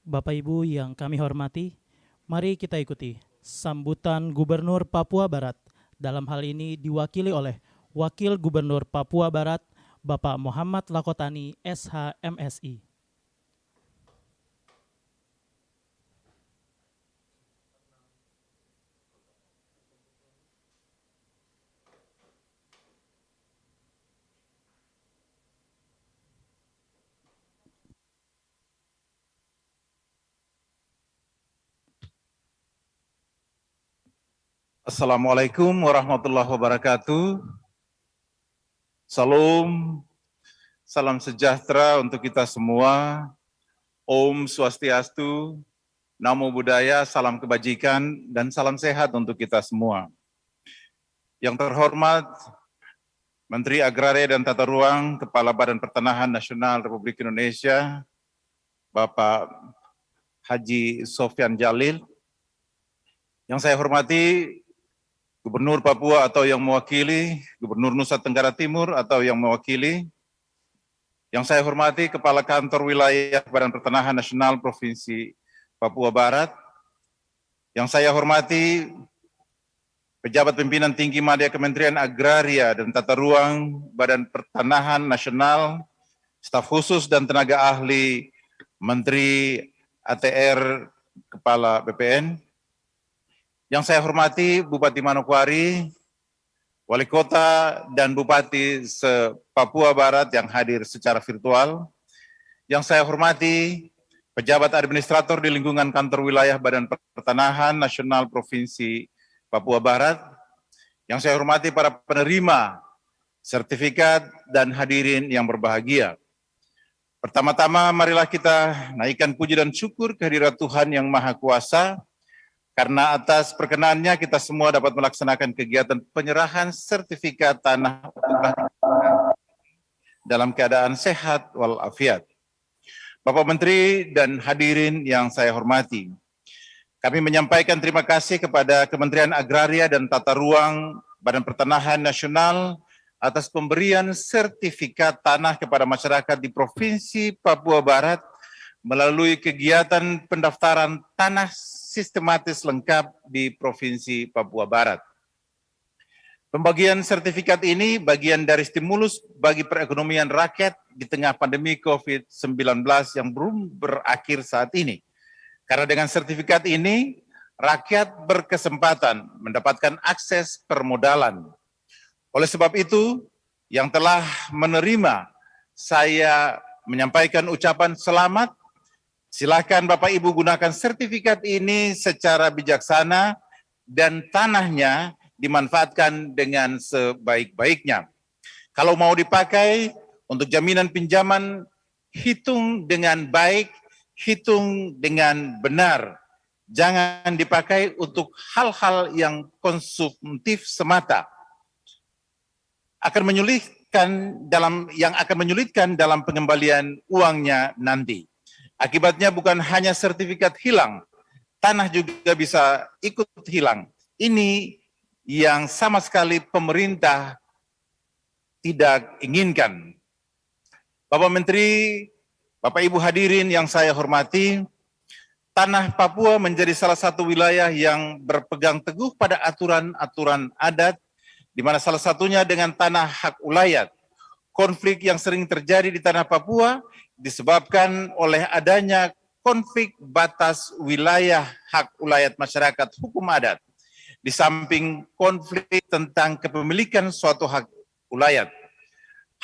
Bapak Ibu yang kami hormati, mari kita ikuti sambutan Gubernur Papua Barat. Dalam hal ini diwakili oleh Wakil Gubernur Papua Barat, Bapak Muhammad Lakotani, SH, MSI. Assalamualaikum warahmatullahi wabarakatuh. Salam sejahtera untuk kita semua. Om Swastiastu, Namo Buddhaya, salam kebajikan, dan salam sehat untuk kita semua. Yang terhormat Menteri Agraria dan Tata Ruang, Kepala Badan Pertanahan Nasional Republik Indonesia, Bapak Haji Sofyan Jalil. Yang saya hormati Gubernur Papua atau yang mewakili, Gubernur Nusa Tenggara Timur atau yang mewakili. Yang saya hormati Kepala Kantor Wilayah Badan Pertanahan Nasional Provinsi Papua Barat. Yang saya hormati pejabat pimpinan tinggi media Kementerian Agraria dan Tata Ruang Badan Pertanahan Nasional, staf khusus dan tenaga ahli Menteri ATR Kepala BPN. Yang saya hormati Bupati Manokwari, Wali Kota dan Bupati se-Papua Barat yang hadir secara virtual. Yang saya hormati pejabat administrator di lingkungan kantor wilayah Badan Pertanahan Nasional Provinsi Papua Barat. Yang saya hormati para penerima sertifikat dan hadirin yang berbahagia. Pertama-tama marilah kita naikkan puji dan syukur kehadirat Tuhan Yang Maha Kuasa, karena atas perkenannya kita semua dapat melaksanakan kegiatan penyerahan sertifikat tanah dalam keadaan sehat walafiat. Bapak Menteri dan hadirin yang saya hormati, kami menyampaikan terima kasih kepada Kementerian Agraria dan Tata Ruang Badan Pertanahan Nasional atas pemberian sertifikat tanah kepada masyarakat di Provinsi Papua Barat melalui kegiatan pendaftaran tanah sistematis lengkap di Provinsi Papua Barat. Pembagian sertifikat ini bagian dari stimulus bagi perekonomian rakyat di tengah pandemi COVID-19 yang belum berakhir saat ini. Karena dengan sertifikat ini, rakyat berkesempatan mendapatkan akses permodalan. Oleh sebab itu, yang telah menerima, saya menyampaikan ucapan selamat. Silakan Bapak Ibu gunakan sertifikat ini secara bijaksana dan tanahnya dimanfaatkan dengan sebaik-baiknya. Kalau mau dipakai untuk jaminan pinjaman, hitung dengan baik, hitung dengan benar. Jangan dipakai untuk hal-hal yang konsumtif semata. Akan menyulitkan dalam pengembalian uangnya nanti. Akibatnya bukan hanya sertifikat hilang, tanah juga bisa ikut hilang. Ini yang sama sekali pemerintah tidak inginkan. Bapak Menteri, Bapak Ibu hadirin yang saya hormati, tanah Papua menjadi salah satu wilayah yang berpegang teguh pada aturan-aturan adat, di mana salah satunya dengan tanah hak ulayat. Konflik yang sering terjadi di tanah Papua disebabkan oleh adanya konflik batas wilayah hak ulayat masyarakat hukum adat, di samping konflik tentang kepemilikan suatu hak ulayat.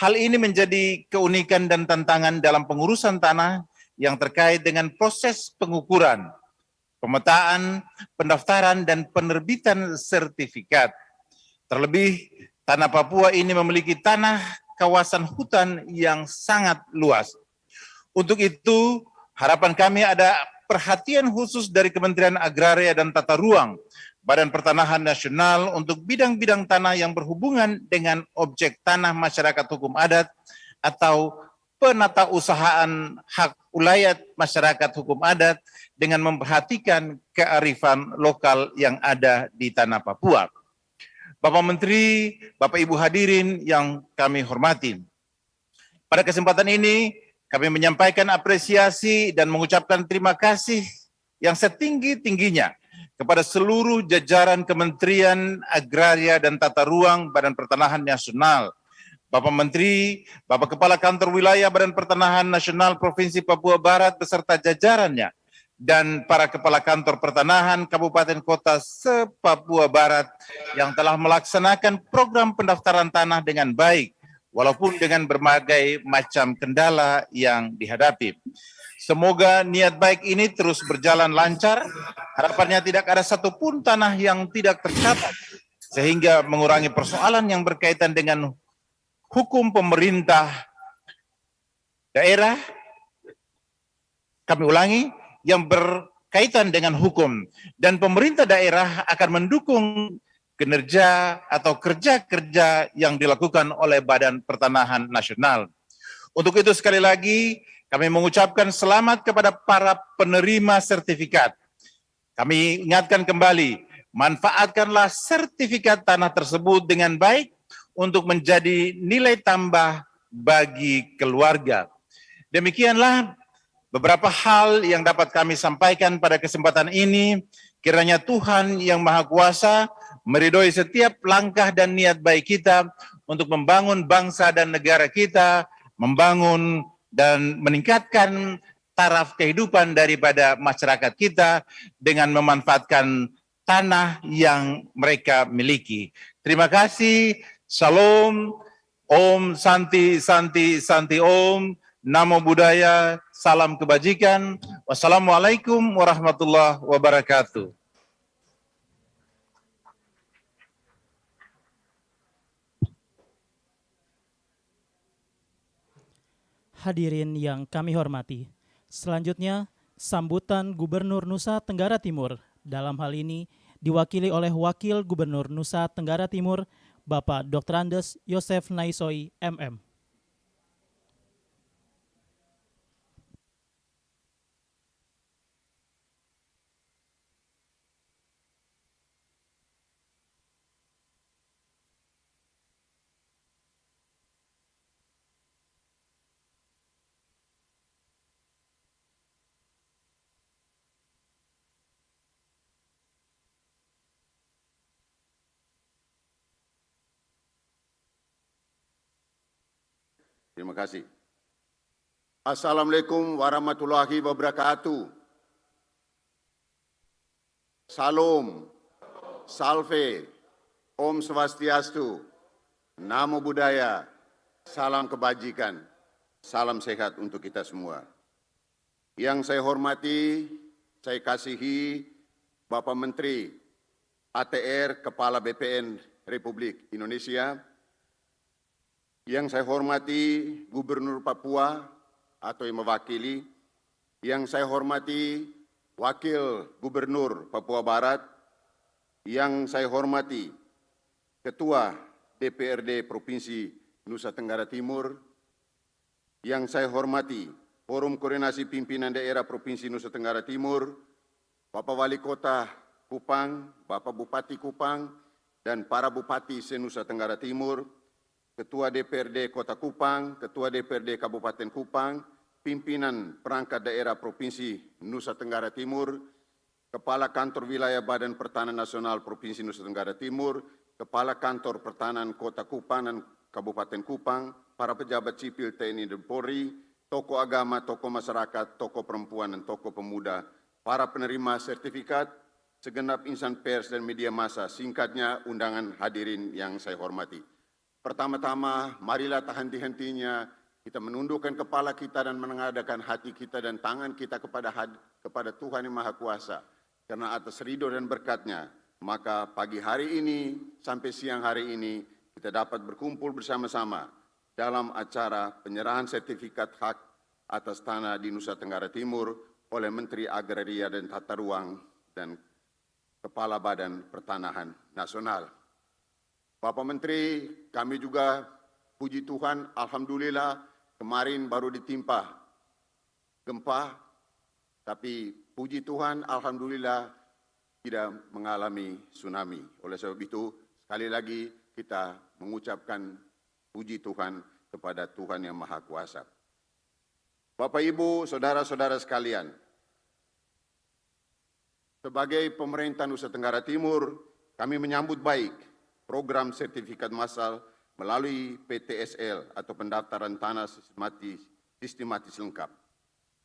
Hal ini menjadi keunikan dan tantangan dalam pengurusan tanah yang terkait dengan proses pengukuran, pemetaan, pendaftaran, dan penerbitan sertifikat. Terlebih, tanah Papua ini memiliki tanah kawasan hutan yang sangat luas. Untuk itu, harapan kami ada perhatian khusus dari Kementerian Agraria dan Tata Ruang, Badan Pertanahan Nasional untuk bidang-bidang tanah yang berhubungan dengan objek tanah masyarakat hukum adat atau penatausahaan hak ulayat masyarakat hukum adat dengan memperhatikan kearifan lokal yang ada di tanah Papua. Bapak Menteri, Bapak Ibu hadirin yang kami hormati. Pada kesempatan ini, kami menyampaikan apresiasi dan mengucapkan terima kasih yang setinggi-tingginya kepada seluruh jajaran Kementerian Agraria dan Tata Ruang Badan Pertanahan Nasional, Bapak Menteri, Bapak Kepala Kantor Wilayah Badan Pertanahan Nasional Provinsi Papua Barat beserta jajarannya, dan para Kepala Kantor Pertanahan Kabupaten Kota se-Papua Barat yang telah melaksanakan program pendaftaran tanah dengan baik, walaupun dengan berbagai macam kendala yang dihadapi. Semoga niat baik ini terus berjalan lancar, harapannya tidak ada satupun tanah yang tidak tercatat, sehingga mengurangi persoalan yang berkaitan dengan hukum pemerintah daerah, kami ulangi, yang berkaitan dengan hukum, dan pemerintah daerah akan mendukung kinerja atau kerja-kerja yang dilakukan oleh Badan Pertanahan Nasional. Untuk itu sekali lagi, kami mengucapkan selamat kepada para penerima sertifikat. Kami ingatkan kembali, manfaatkanlah sertifikat tanah tersebut dengan baik untuk menjadi nilai tambah bagi keluarga. Demikianlah beberapa hal yang dapat kami sampaikan pada kesempatan ini. Kiranya Tuhan yang Maha Kuasa meridhoi setiap langkah dan niat baik kita untuk membangun bangsa dan negara kita, membangun dan meningkatkan taraf kehidupan daripada masyarakat kita dengan memanfaatkan tanah yang mereka miliki. Terima kasih. Salam. Om Santi Santi Santi Om. Namo Buddhaya. Salam kebajikan. Wassalamualaikum warahmatullahi wabarakatuh. Hadirin yang kami hormati, selanjutnya sambutan Gubernur Nusa Tenggara Timur, dalam hal ini diwakili oleh Wakil Gubernur Nusa Tenggara Timur, Bapak Dr. Andes Yosef Naisoi, MM. Terima kasih. Assalamualaikum warahmatullahi wabarakatuh. Salam, salve, Om Swastiastu, Namo Buddhaya, salam kebajikan, salam sehat untuk kita semua. Yang saya hormati, saya kasihi Bapak Menteri ATR, Kepala BPN Republik Indonesia. Yang saya hormati Gubernur Papua atau yang mewakili. Yang saya hormati Wakil Gubernur Papua Barat, yang saya hormati Ketua DPRD Provinsi Nusa Tenggara Timur, yang saya hormati Forum Koordinasi Pimpinan Daerah Provinsi Nusa Tenggara Timur, Bapak Wali Kota Kupang, Bapak Bupati Kupang, dan para Bupati se-Nusa Tenggara Timur, Ketua DPRD Kota Kupang, Ketua DPRD Kabupaten Kupang, pimpinan perangkat daerah Provinsi Nusa Tenggara Timur, Kepala Kantor Wilayah Badan Pertanahan Nasional Provinsi Nusa Tenggara Timur, Kepala Kantor Pertahanan Kota Kupang dan Kabupaten Kupang, para pejabat sipil TNI dan Polri, tokoh agama, tokoh masyarakat, tokoh perempuan dan tokoh pemuda, para penerima sertifikat, segenap insan pers dan media massa, singkatnya undangan hadirin yang saya hormati. Pertama-tama, marilah tak henti-hentinya kita menundukkan kepala kita dan menengadakan hati kita dan tangan kita kepada Tuhan Yang Maha Kuasa. Karena atas ridho dan berkat-Nya, maka pagi hari ini sampai siang hari ini kita dapat berkumpul bersama-sama dalam acara penyerahan sertifikat hak atas tanah di Nusa Tenggara Timur oleh Menteri Agraria dan Tata Ruang dan Kepala Badan Pertanahan Nasional. Bapak Menteri, kami juga puji Tuhan, alhamdulillah kemarin baru ditimpa gempa, tapi puji Tuhan alhamdulillah tidak mengalami tsunami. Oleh sebab itu, sekali lagi kita mengucapkan puji Tuhan kepada Tuhan Yang Maha Kuasa. Bapak, Ibu, saudara-saudara sekalian, sebagai pemerintah Nusa Tenggara Timur, kami menyambut baik program sertifikat massal melalui PTSL atau pendaftaran tanah sistematis lengkap.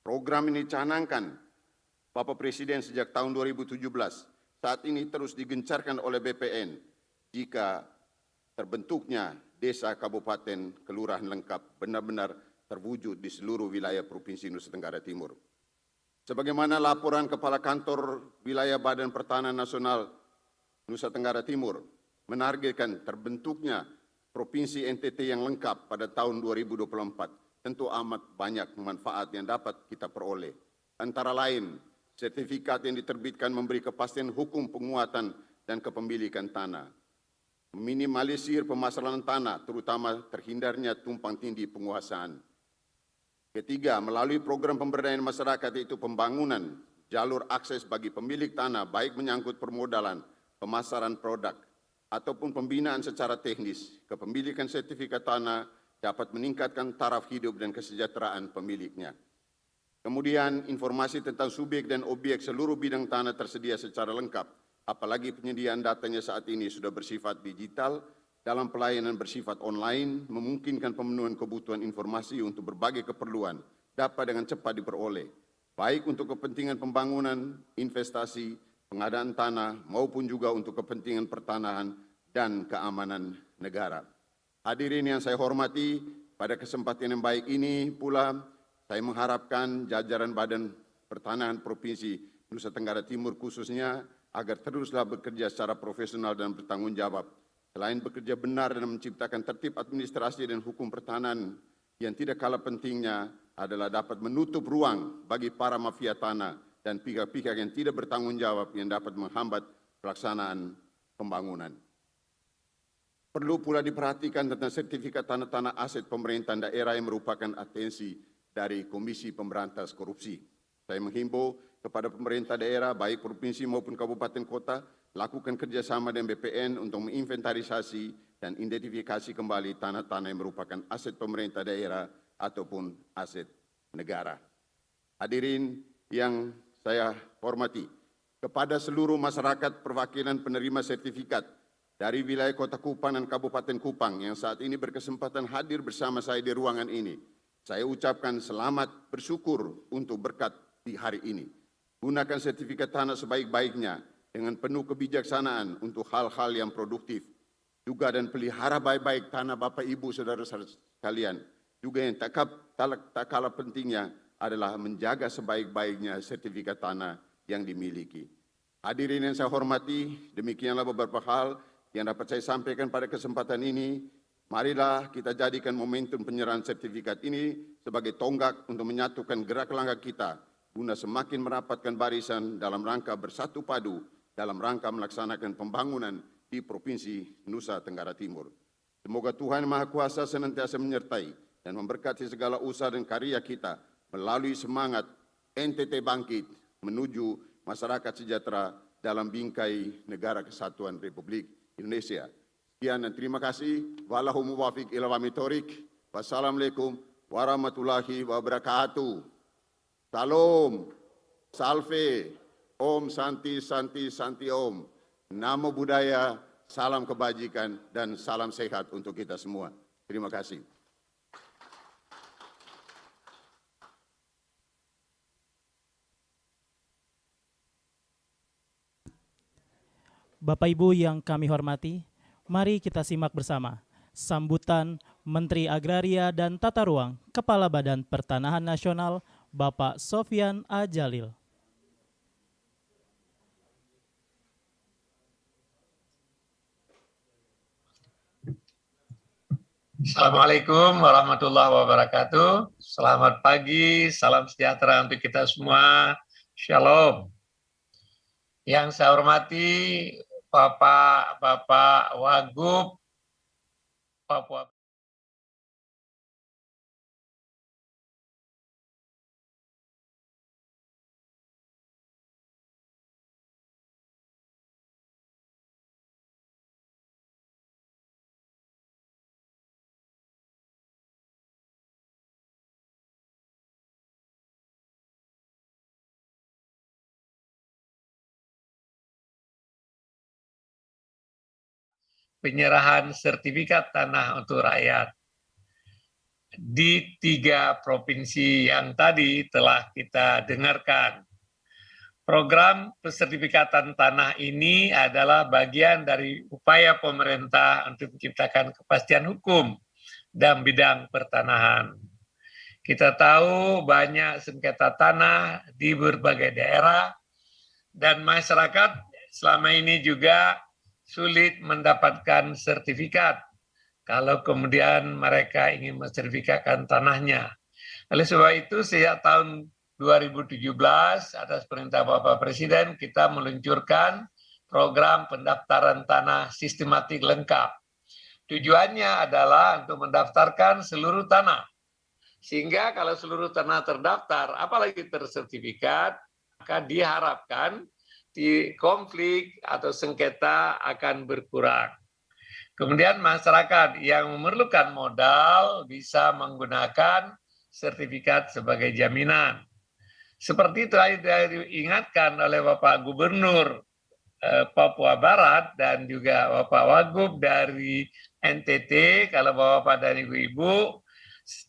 Program ini dicanangkan Bapak Presiden sejak tahun 2017, saat ini terus digencarkan oleh BPN jika terbentuknya desa, kabupaten, kelurahan lengkap benar-benar terwujud di seluruh wilayah Provinsi Nusa Tenggara Timur. Sebagaimana laporan Kepala Kantor Wilayah Badan Pertanahan Nasional Nusa Tenggara Timur menargetkan terbentuknya Provinsi NTT yang lengkap pada tahun 2024, tentu amat banyak manfaat yang dapat kita peroleh. Antara lain, sertifikat yang diterbitkan memberi kepastian hukum penguatan dan kepemilikan tanah, meminimalisir pemasaran tanah, terutama terhindarnya tumpang tindih penguasaan. Ketiga, melalui program pemberdayaan masyarakat yaitu pembangunan jalur akses bagi pemilik tanah, baik menyangkut permodalan, pemasaran produk, ataupun pembinaan secara teknis, kepemilikan sertifikat tanah dapat meningkatkan taraf hidup dan kesejahteraan pemiliknya. Kemudian informasi tentang subjek dan objek seluruh bidang tanah tersedia secara lengkap, apalagi penyediaan datanya saat ini sudah bersifat digital dalam pelayanan bersifat online, memungkinkan pemenuhan kebutuhan informasi untuk berbagai keperluan dapat dengan cepat diperoleh, baik untuk kepentingan pembangunan, investasi, pengadaan tanah, maupun juga untuk kepentingan pertanahan dan keamanan negara. Hadirin yang saya hormati, pada kesempatan yang baik ini pula, saya mengharapkan jajaran Badan Pertanahan Provinsi Nusa Tenggara Timur khususnya, agar teruslah bekerja secara profesional dan bertanggung jawab. Selain bekerja benar dan menciptakan tertib administrasi dan hukum pertanahan, yang tidak kalah pentingnya adalah dapat menutup ruang bagi para mafia tanah dan pihak-pihak yang tidak bertanggung jawab yang dapat menghambat pelaksanaan pembangunan. Perlu pula diperhatikan tentang sertifikat tanah-tanah aset pemerintahan daerah yang merupakan atensi dari Komisi Pemberantas Korupsi. Saya menghimbau kepada pemerintah daerah, baik provinsi maupun kabupaten kota, lakukan kerjasama dengan BPN untuk menginventarisasi dan identifikasi kembali tanah-tanah yang merupakan aset pemerintah daerah ataupun aset negara. Hadirin yang saya hormati, kepada seluruh masyarakat perwakilan penerima sertifikat, dari wilayah Kota Kupang dan Kabupaten Kupang yang saat ini berkesempatan hadir bersama saya di ruangan ini. Saya ucapkan selamat bersyukur untuk berkat di hari ini. Gunakan sertifikat tanah sebaik-baiknya dengan penuh kebijaksanaan untuk hal-hal yang produktif. Juga dan pelihara baik-baik tanah Bapak Ibu Saudara-saudara sekalian. Juga yang tak kalah pentingnya adalah menjaga sebaik-baiknya sertifikat tanah yang dimiliki. Hadirin yang saya hormati, demikianlah beberapa hal yang dapat saya sampaikan pada kesempatan ini. Marilah kita jadikan momentum penyerahan sertifikat ini sebagai tonggak untuk menyatukan gerak langkah kita guna semakin merapatkan barisan dalam rangka bersatu padu dalam rangka melaksanakan pembangunan di Provinsi Nusa Tenggara Timur. Semoga Tuhan Maha Kuasa senantiasa menyertai dan memberkati segala usaha dan karya kita melalui semangat NTT Bangkit menuju masyarakat sejahtera dalam bingkai Negara Kesatuan Republik Indonesia. Sekian dan terima kasih. Wallahu muwaffiq ila aqwamit thoriq. Wassalamualaikum warahmatullahi wabarakatuh. Salam, salve, Om Santi Santi Santi Om. Namo Buddhaya, salam kebajikan dan salam sehat untuk kita semua. Terima kasih. Bapak Ibu yang kami hormati, mari kita simak bersama sambutan Menteri Agraria dan Tata Ruang, Kepala Badan Pertanahan Nasional, Bapak Sofyan A. Jalil. Assalamualaikum warahmatullahi wabarakatuh. Selamat pagi, salam sejahtera untuk kita semua. Shalom. Yang saya hormati Bapak Wagub Papua. Penyerahan sertifikat tanah untuk rakyat di 3 provinsi yang tadi telah kita dengarkan. Program pensertifikatan tanah ini adalah bagian dari upaya pemerintah untuk menciptakan kepastian hukum dalam bidang pertanahan. Kita tahu banyak sengketa tanah di berbagai daerah dan masyarakat selama ini juga sulit mendapatkan sertifikat kalau kemudian mereka ingin mensertifikatkan tanahnya. Oleh sebab itu sejak tahun 2017 atas perintah Bapak Presiden kita meluncurkan program pendaftaran tanah sistematik lengkap. Tujuannya adalah untuk mendaftarkan seluruh tanah. Sehingga kalau seluruh tanah terdaftar, apalagi tersertifikat, maka diharapkan di konflik atau sengketa akan berkurang. Kemudian masyarakat yang memerlukan modal bisa menggunakan sertifikat sebagai jaminan. Seperti itu diingatkan oleh Bapak Gubernur Papua Barat dan juga Bapak Wagub dari NTT, kalau Bapak dan Ibu-Ibu,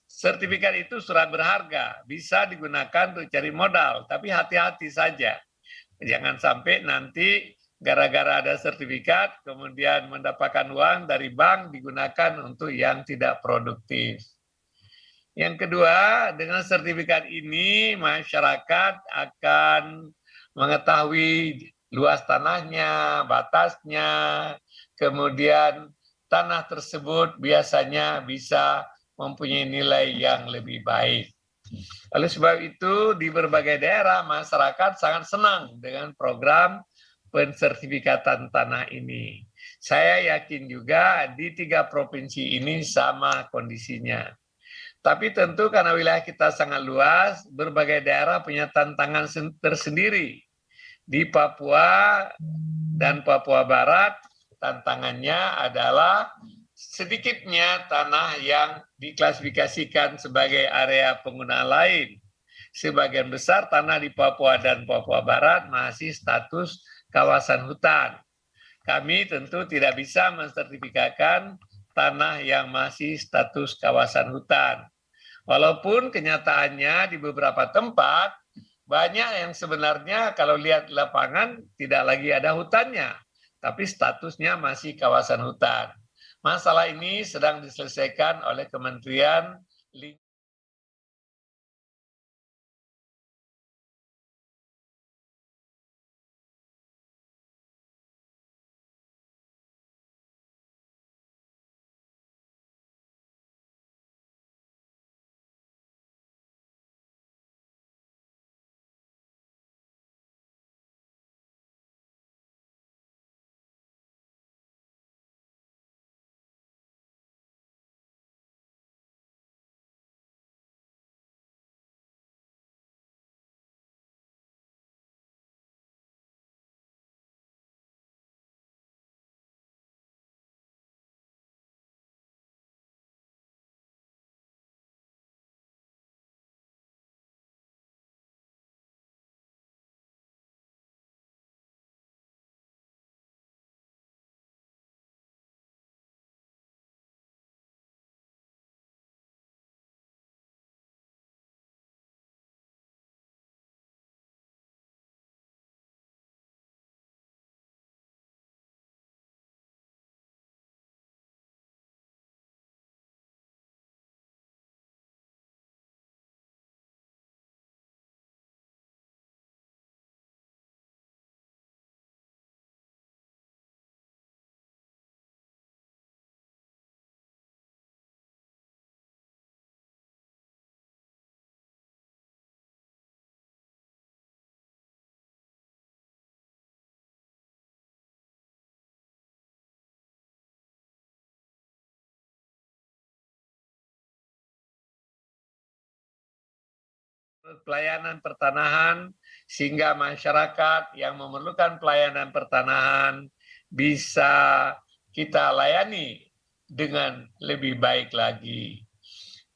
sertifikat itu surat berharga, bisa digunakan untuk cari modal, tapi hati-hati saja. Jangan sampai nanti gara-gara ada sertifikat, kemudian mendapatkan uang dari bank digunakan untuk yang tidak produktif. Yang kedua, dengan sertifikat ini masyarakat akan mengetahui luas tanahnya, batasnya, kemudian tanah tersebut biasanya bisa mempunyai nilai yang lebih baik. Oleh sebab itu, di berbagai daerah masyarakat sangat senang dengan program pensertifikatan tanah ini. Saya yakin juga di 3 provinsi ini sama kondisinya. Tapi tentu karena wilayah kita sangat luas, berbagai daerah punya tantangan tersendiri. Di Papua dan Papua Barat, tantangannya adalah sedikitnya tanah yang diklasifikasikan sebagai area penggunaan lain. Sebagian besar tanah di Papua dan Papua Barat masih status kawasan hutan. kami tentu tidak bisa mensertifikatkan tanah yang masih status kawasan hutan. Walaupun kenyataannya di beberapa tempat banyak yang sebenarnya kalau lihat lapangan tidak lagi ada hutannya, tapi statusnya masih kawasan hutan. Masalah ini sedang diselesaikan oleh Kementerian Lingkungan. Pelayanan pertanahan sehingga masyarakat yang memerlukan pelayanan pertanahan bisa kita layani dengan lebih baik lagi.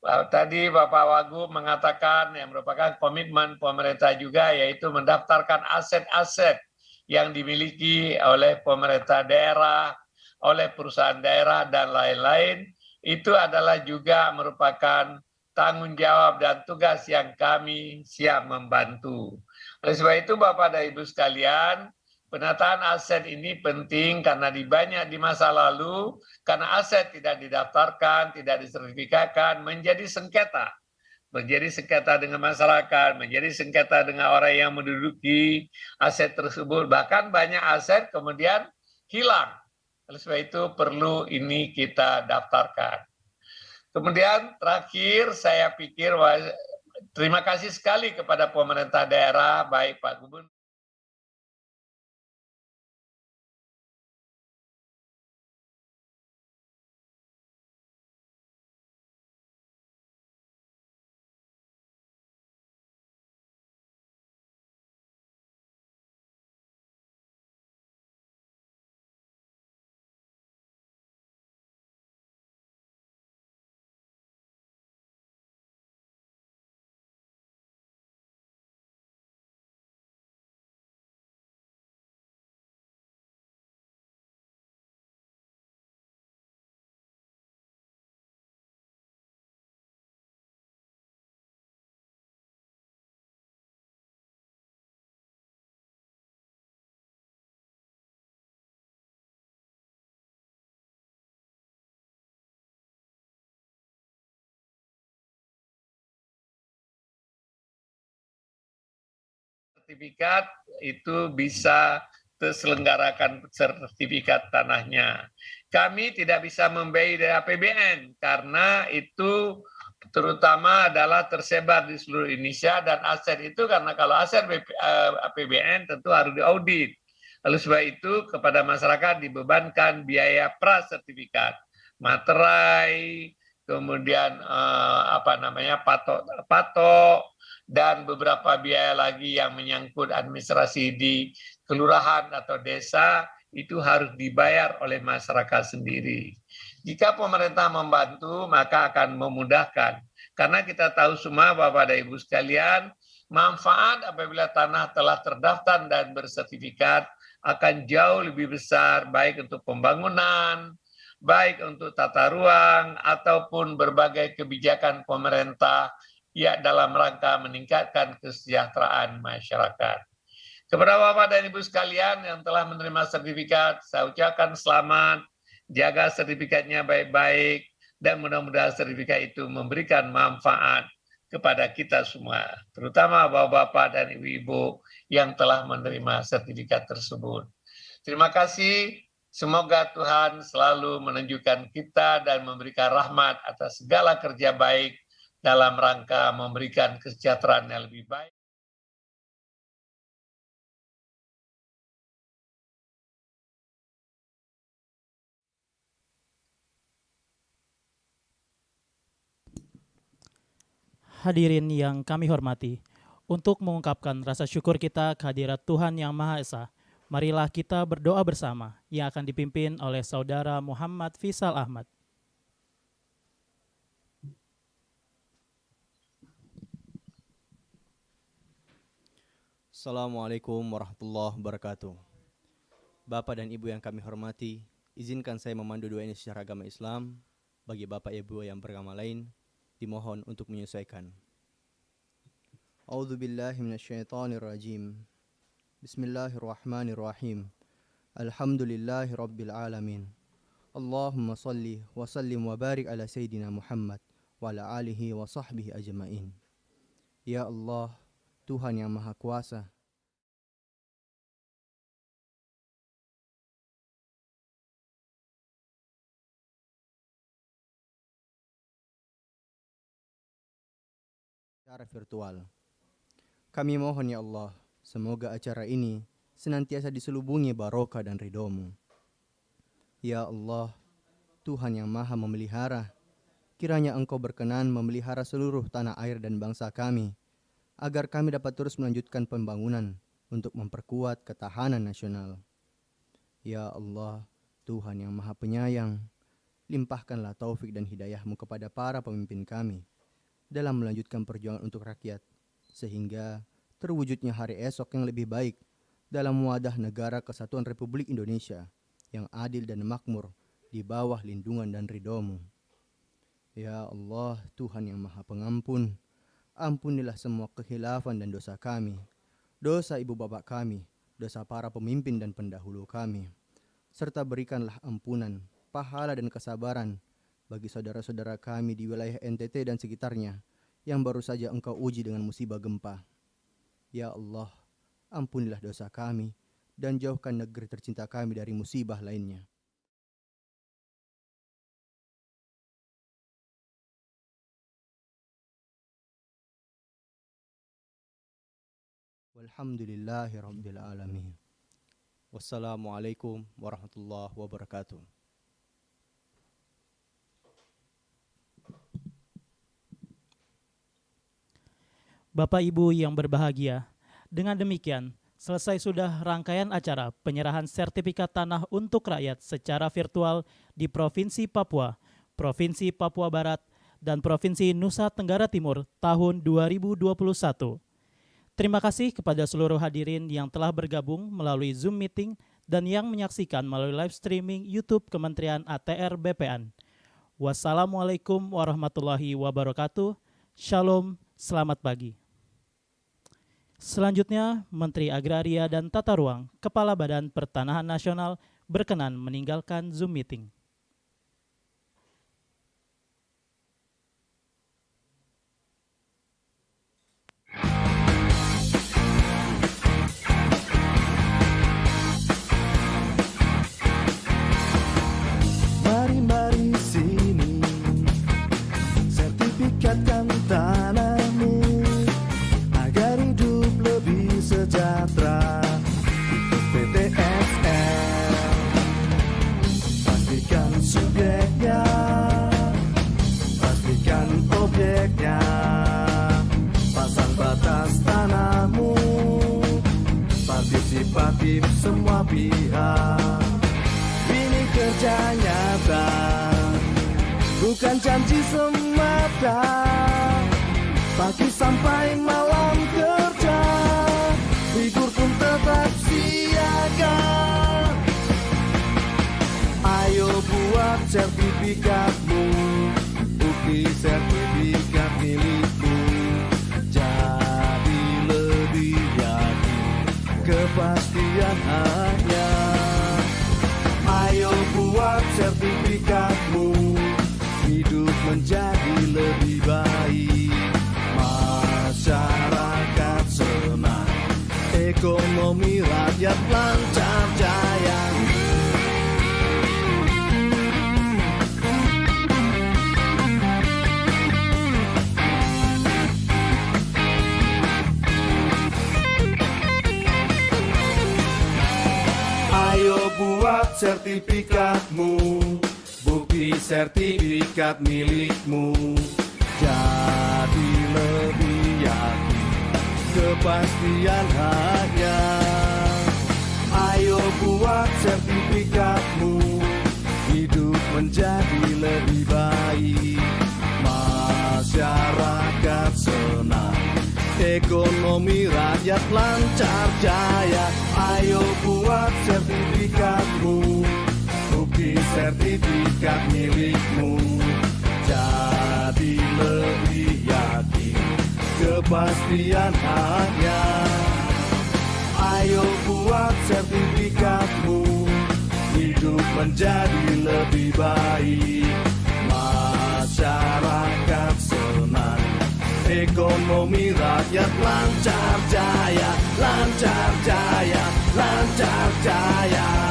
Tadi Bapak Wagub mengatakan yang merupakan komitmen pemerintah juga yaitu mendaftarkan aset-aset yang dimiliki oleh pemerintah daerah, oleh perusahaan daerah dan lain-lain. Itu adalah juga merupakan tanggung jawab dan tugas yang kami siap membantu. Oleh sebab itu Bapak dan Ibu sekalian, penataan aset ini penting karena di masa lalu, karena aset tidak didaftarkan, tidak disertifikatkan, menjadi sengketa. Menjadi sengketa dengan masyarakat, menjadi sengketa dengan orang yang menduduki aset tersebut. Bahkan banyak aset kemudian hilang. Oleh sebab itu perlu ini kita daftarkan. Kemudian terakhir saya pikir terima kasih sekali kepada pemerintah daerah, baik Pak Gubernur. Sertifikat itu bisa terselenggarakan sertifikat tanahnya. Kami tidak bisa membiayai dari APBN karena itu terutama adalah tersebar di seluruh Indonesia dan aset itu karena kalau aset APBN tentu harus diaudit. Lalu sebab itu kepada masyarakat dibebankan biaya prasertifikat, materai, kemudian patok dan beberapa biaya lagi yang menyangkut administrasi di kelurahan atau desa itu harus dibayar oleh masyarakat sendiri. Jika pemerintah membantu maka akan memudahkan. Karena kita tahu semua Bapak dan Ibu sekalian manfaat apabila tanah telah terdaftar dan bersertifikat akan jauh lebih besar, baik untuk pembangunan, baik untuk tata ruang, ataupun berbagai kebijakan pemerintah ya dalam rangka meningkatkan kesejahteraan masyarakat. Kepada Bapak dan Ibu sekalian yang telah menerima sertifikat, saya ucapkan selamat, jaga sertifikatnya baik-baik, dan mudah-mudahan sertifikat itu memberikan manfaat kepada kita semua, terutama Bapak-Bapak dan Ibu-Ibu yang telah menerima sertifikat tersebut. Terima kasih, semoga Tuhan selalu menunjukkan kita dan memberikan rahmat atas segala kerja baik dalam rangka memberikan kesejahteraan yang lebih baik. Hadirin yang kami hormati, untuk mengungkapkan rasa syukur kita kehadirat Tuhan Yang Maha Esa, marilah kita berdoa bersama yang akan dipimpin oleh Saudara Muhammad Fisal Ahmad. Assalamualaikum warahmatullahi wabarakatuh. Bapak dan Ibu yang kami hormati, izinkan saya memandu doa ini secara agama Islam. Bagi Bapak Ibu yang beragama lain, dimohon untuk menyesuaikan. A'udzubillahi minasyaitonirrajim. Bismillahirrahmanirrahim. Alhamdulillahi rabbil alamin. Allahumma salli wa sallim wa barik ala Sayyidina Muhammad wa ala alihi wa sahbihi ajma'in. Ya Allah, Tuhan yang Maha Kuasa, secara virtual. Kami mohon ya Allah, semoga acara ini senantiasa diselubungi barokah dan ridho-Mu. Ya Allah, Tuhan yang Maha Memelihara, kiranya Engkau berkenan memelihara seluruh tanah air dan bangsa kami, agar kami dapat terus melanjutkan pembangunan untuk memperkuat ketahanan nasional. Ya Allah, Tuhan yang Maha Penyayang, limpahkanlah taufik dan hidayah-Mu kepada para pemimpin kami dalam melanjutkan perjuangan untuk rakyat, sehingga terwujudnya hari esok yang lebih baik dalam wadah negara kesatuan Republik Indonesia yang adil dan makmur di bawah lindungan dan ridho-Mu. Ya Allah, Tuhan yang Maha Pengampun, ampunilah semua kehilafan dan dosa kami, dosa ibu bapak kami, dosa para pemimpin dan pendahulu kami, serta berikanlah ampunan, pahala dan kesabaran bagi saudara-saudara kami di wilayah NTT dan sekitarnya yang baru saja Engkau uji dengan musibah gempa. Ya Allah, ampunilah dosa kami dan jauhkan negeri tercinta kami dari musibah lainnya. Walhamdulillahi rabbil alamin. Wassalamualaikum warahmatullahi wabarakatuh. Bapak Ibu yang berbahagia, dengan demikian selesai sudah rangkaian acara penyerahan sertifikat tanah untuk rakyat secara virtual di Provinsi Papua, Provinsi Papua Barat, dan Provinsi Nusa Tenggara Timur tahun 2021. Terima kasih kepada seluruh hadirin yang telah bergabung melalui Zoom meeting dan yang menyaksikan melalui live streaming YouTube Kementerian ATR BPN. Wassalamualaikum warahmatullahi wabarakatuh. Shalom, selamat pagi. Selanjutnya, Menteri Agraria dan Tata Ruang, Kepala Badan Pertanahan Nasional berkenan meninggalkan Zoom meeting. Mari sini, sertifikatkan tanahmu agar hidup lebih sejahtera. Ikut PTSL, pastikan subjeknya, pastikan objeknya, pasang batas tanahmu, partisipatif semua pihak. Ini kerja nyata, bukan janji semata, pagi sampai malam ke sertifikatmu, bukti sertifikat milikmu. Jadi lebih yakin, kepastian hanya. Ayo buat sertifikatmu, hidup menjadi lebih baik. Masyarakat senang, ekonomi rakyat lancar jaya. Ayo buat sertifikatmu, bukti sertifikat milikmu. Jadi lebih yakin, kepastian hanya. Ayo buat sertifikatmu, hidup menjadi lebih baik. Masyarakat senang, ekonomi rakyat lancar jaya. Ayo buat sertifikatmu, bukti sertifikat milikmu. Jadi lebih yakin, kepastian hanya. Ayo buat sertifikatmu, hidup menjadi lebih baik. Masyarakat senang, ekonomi rakyat lancar jaya, lancar jaya, lancar jaya.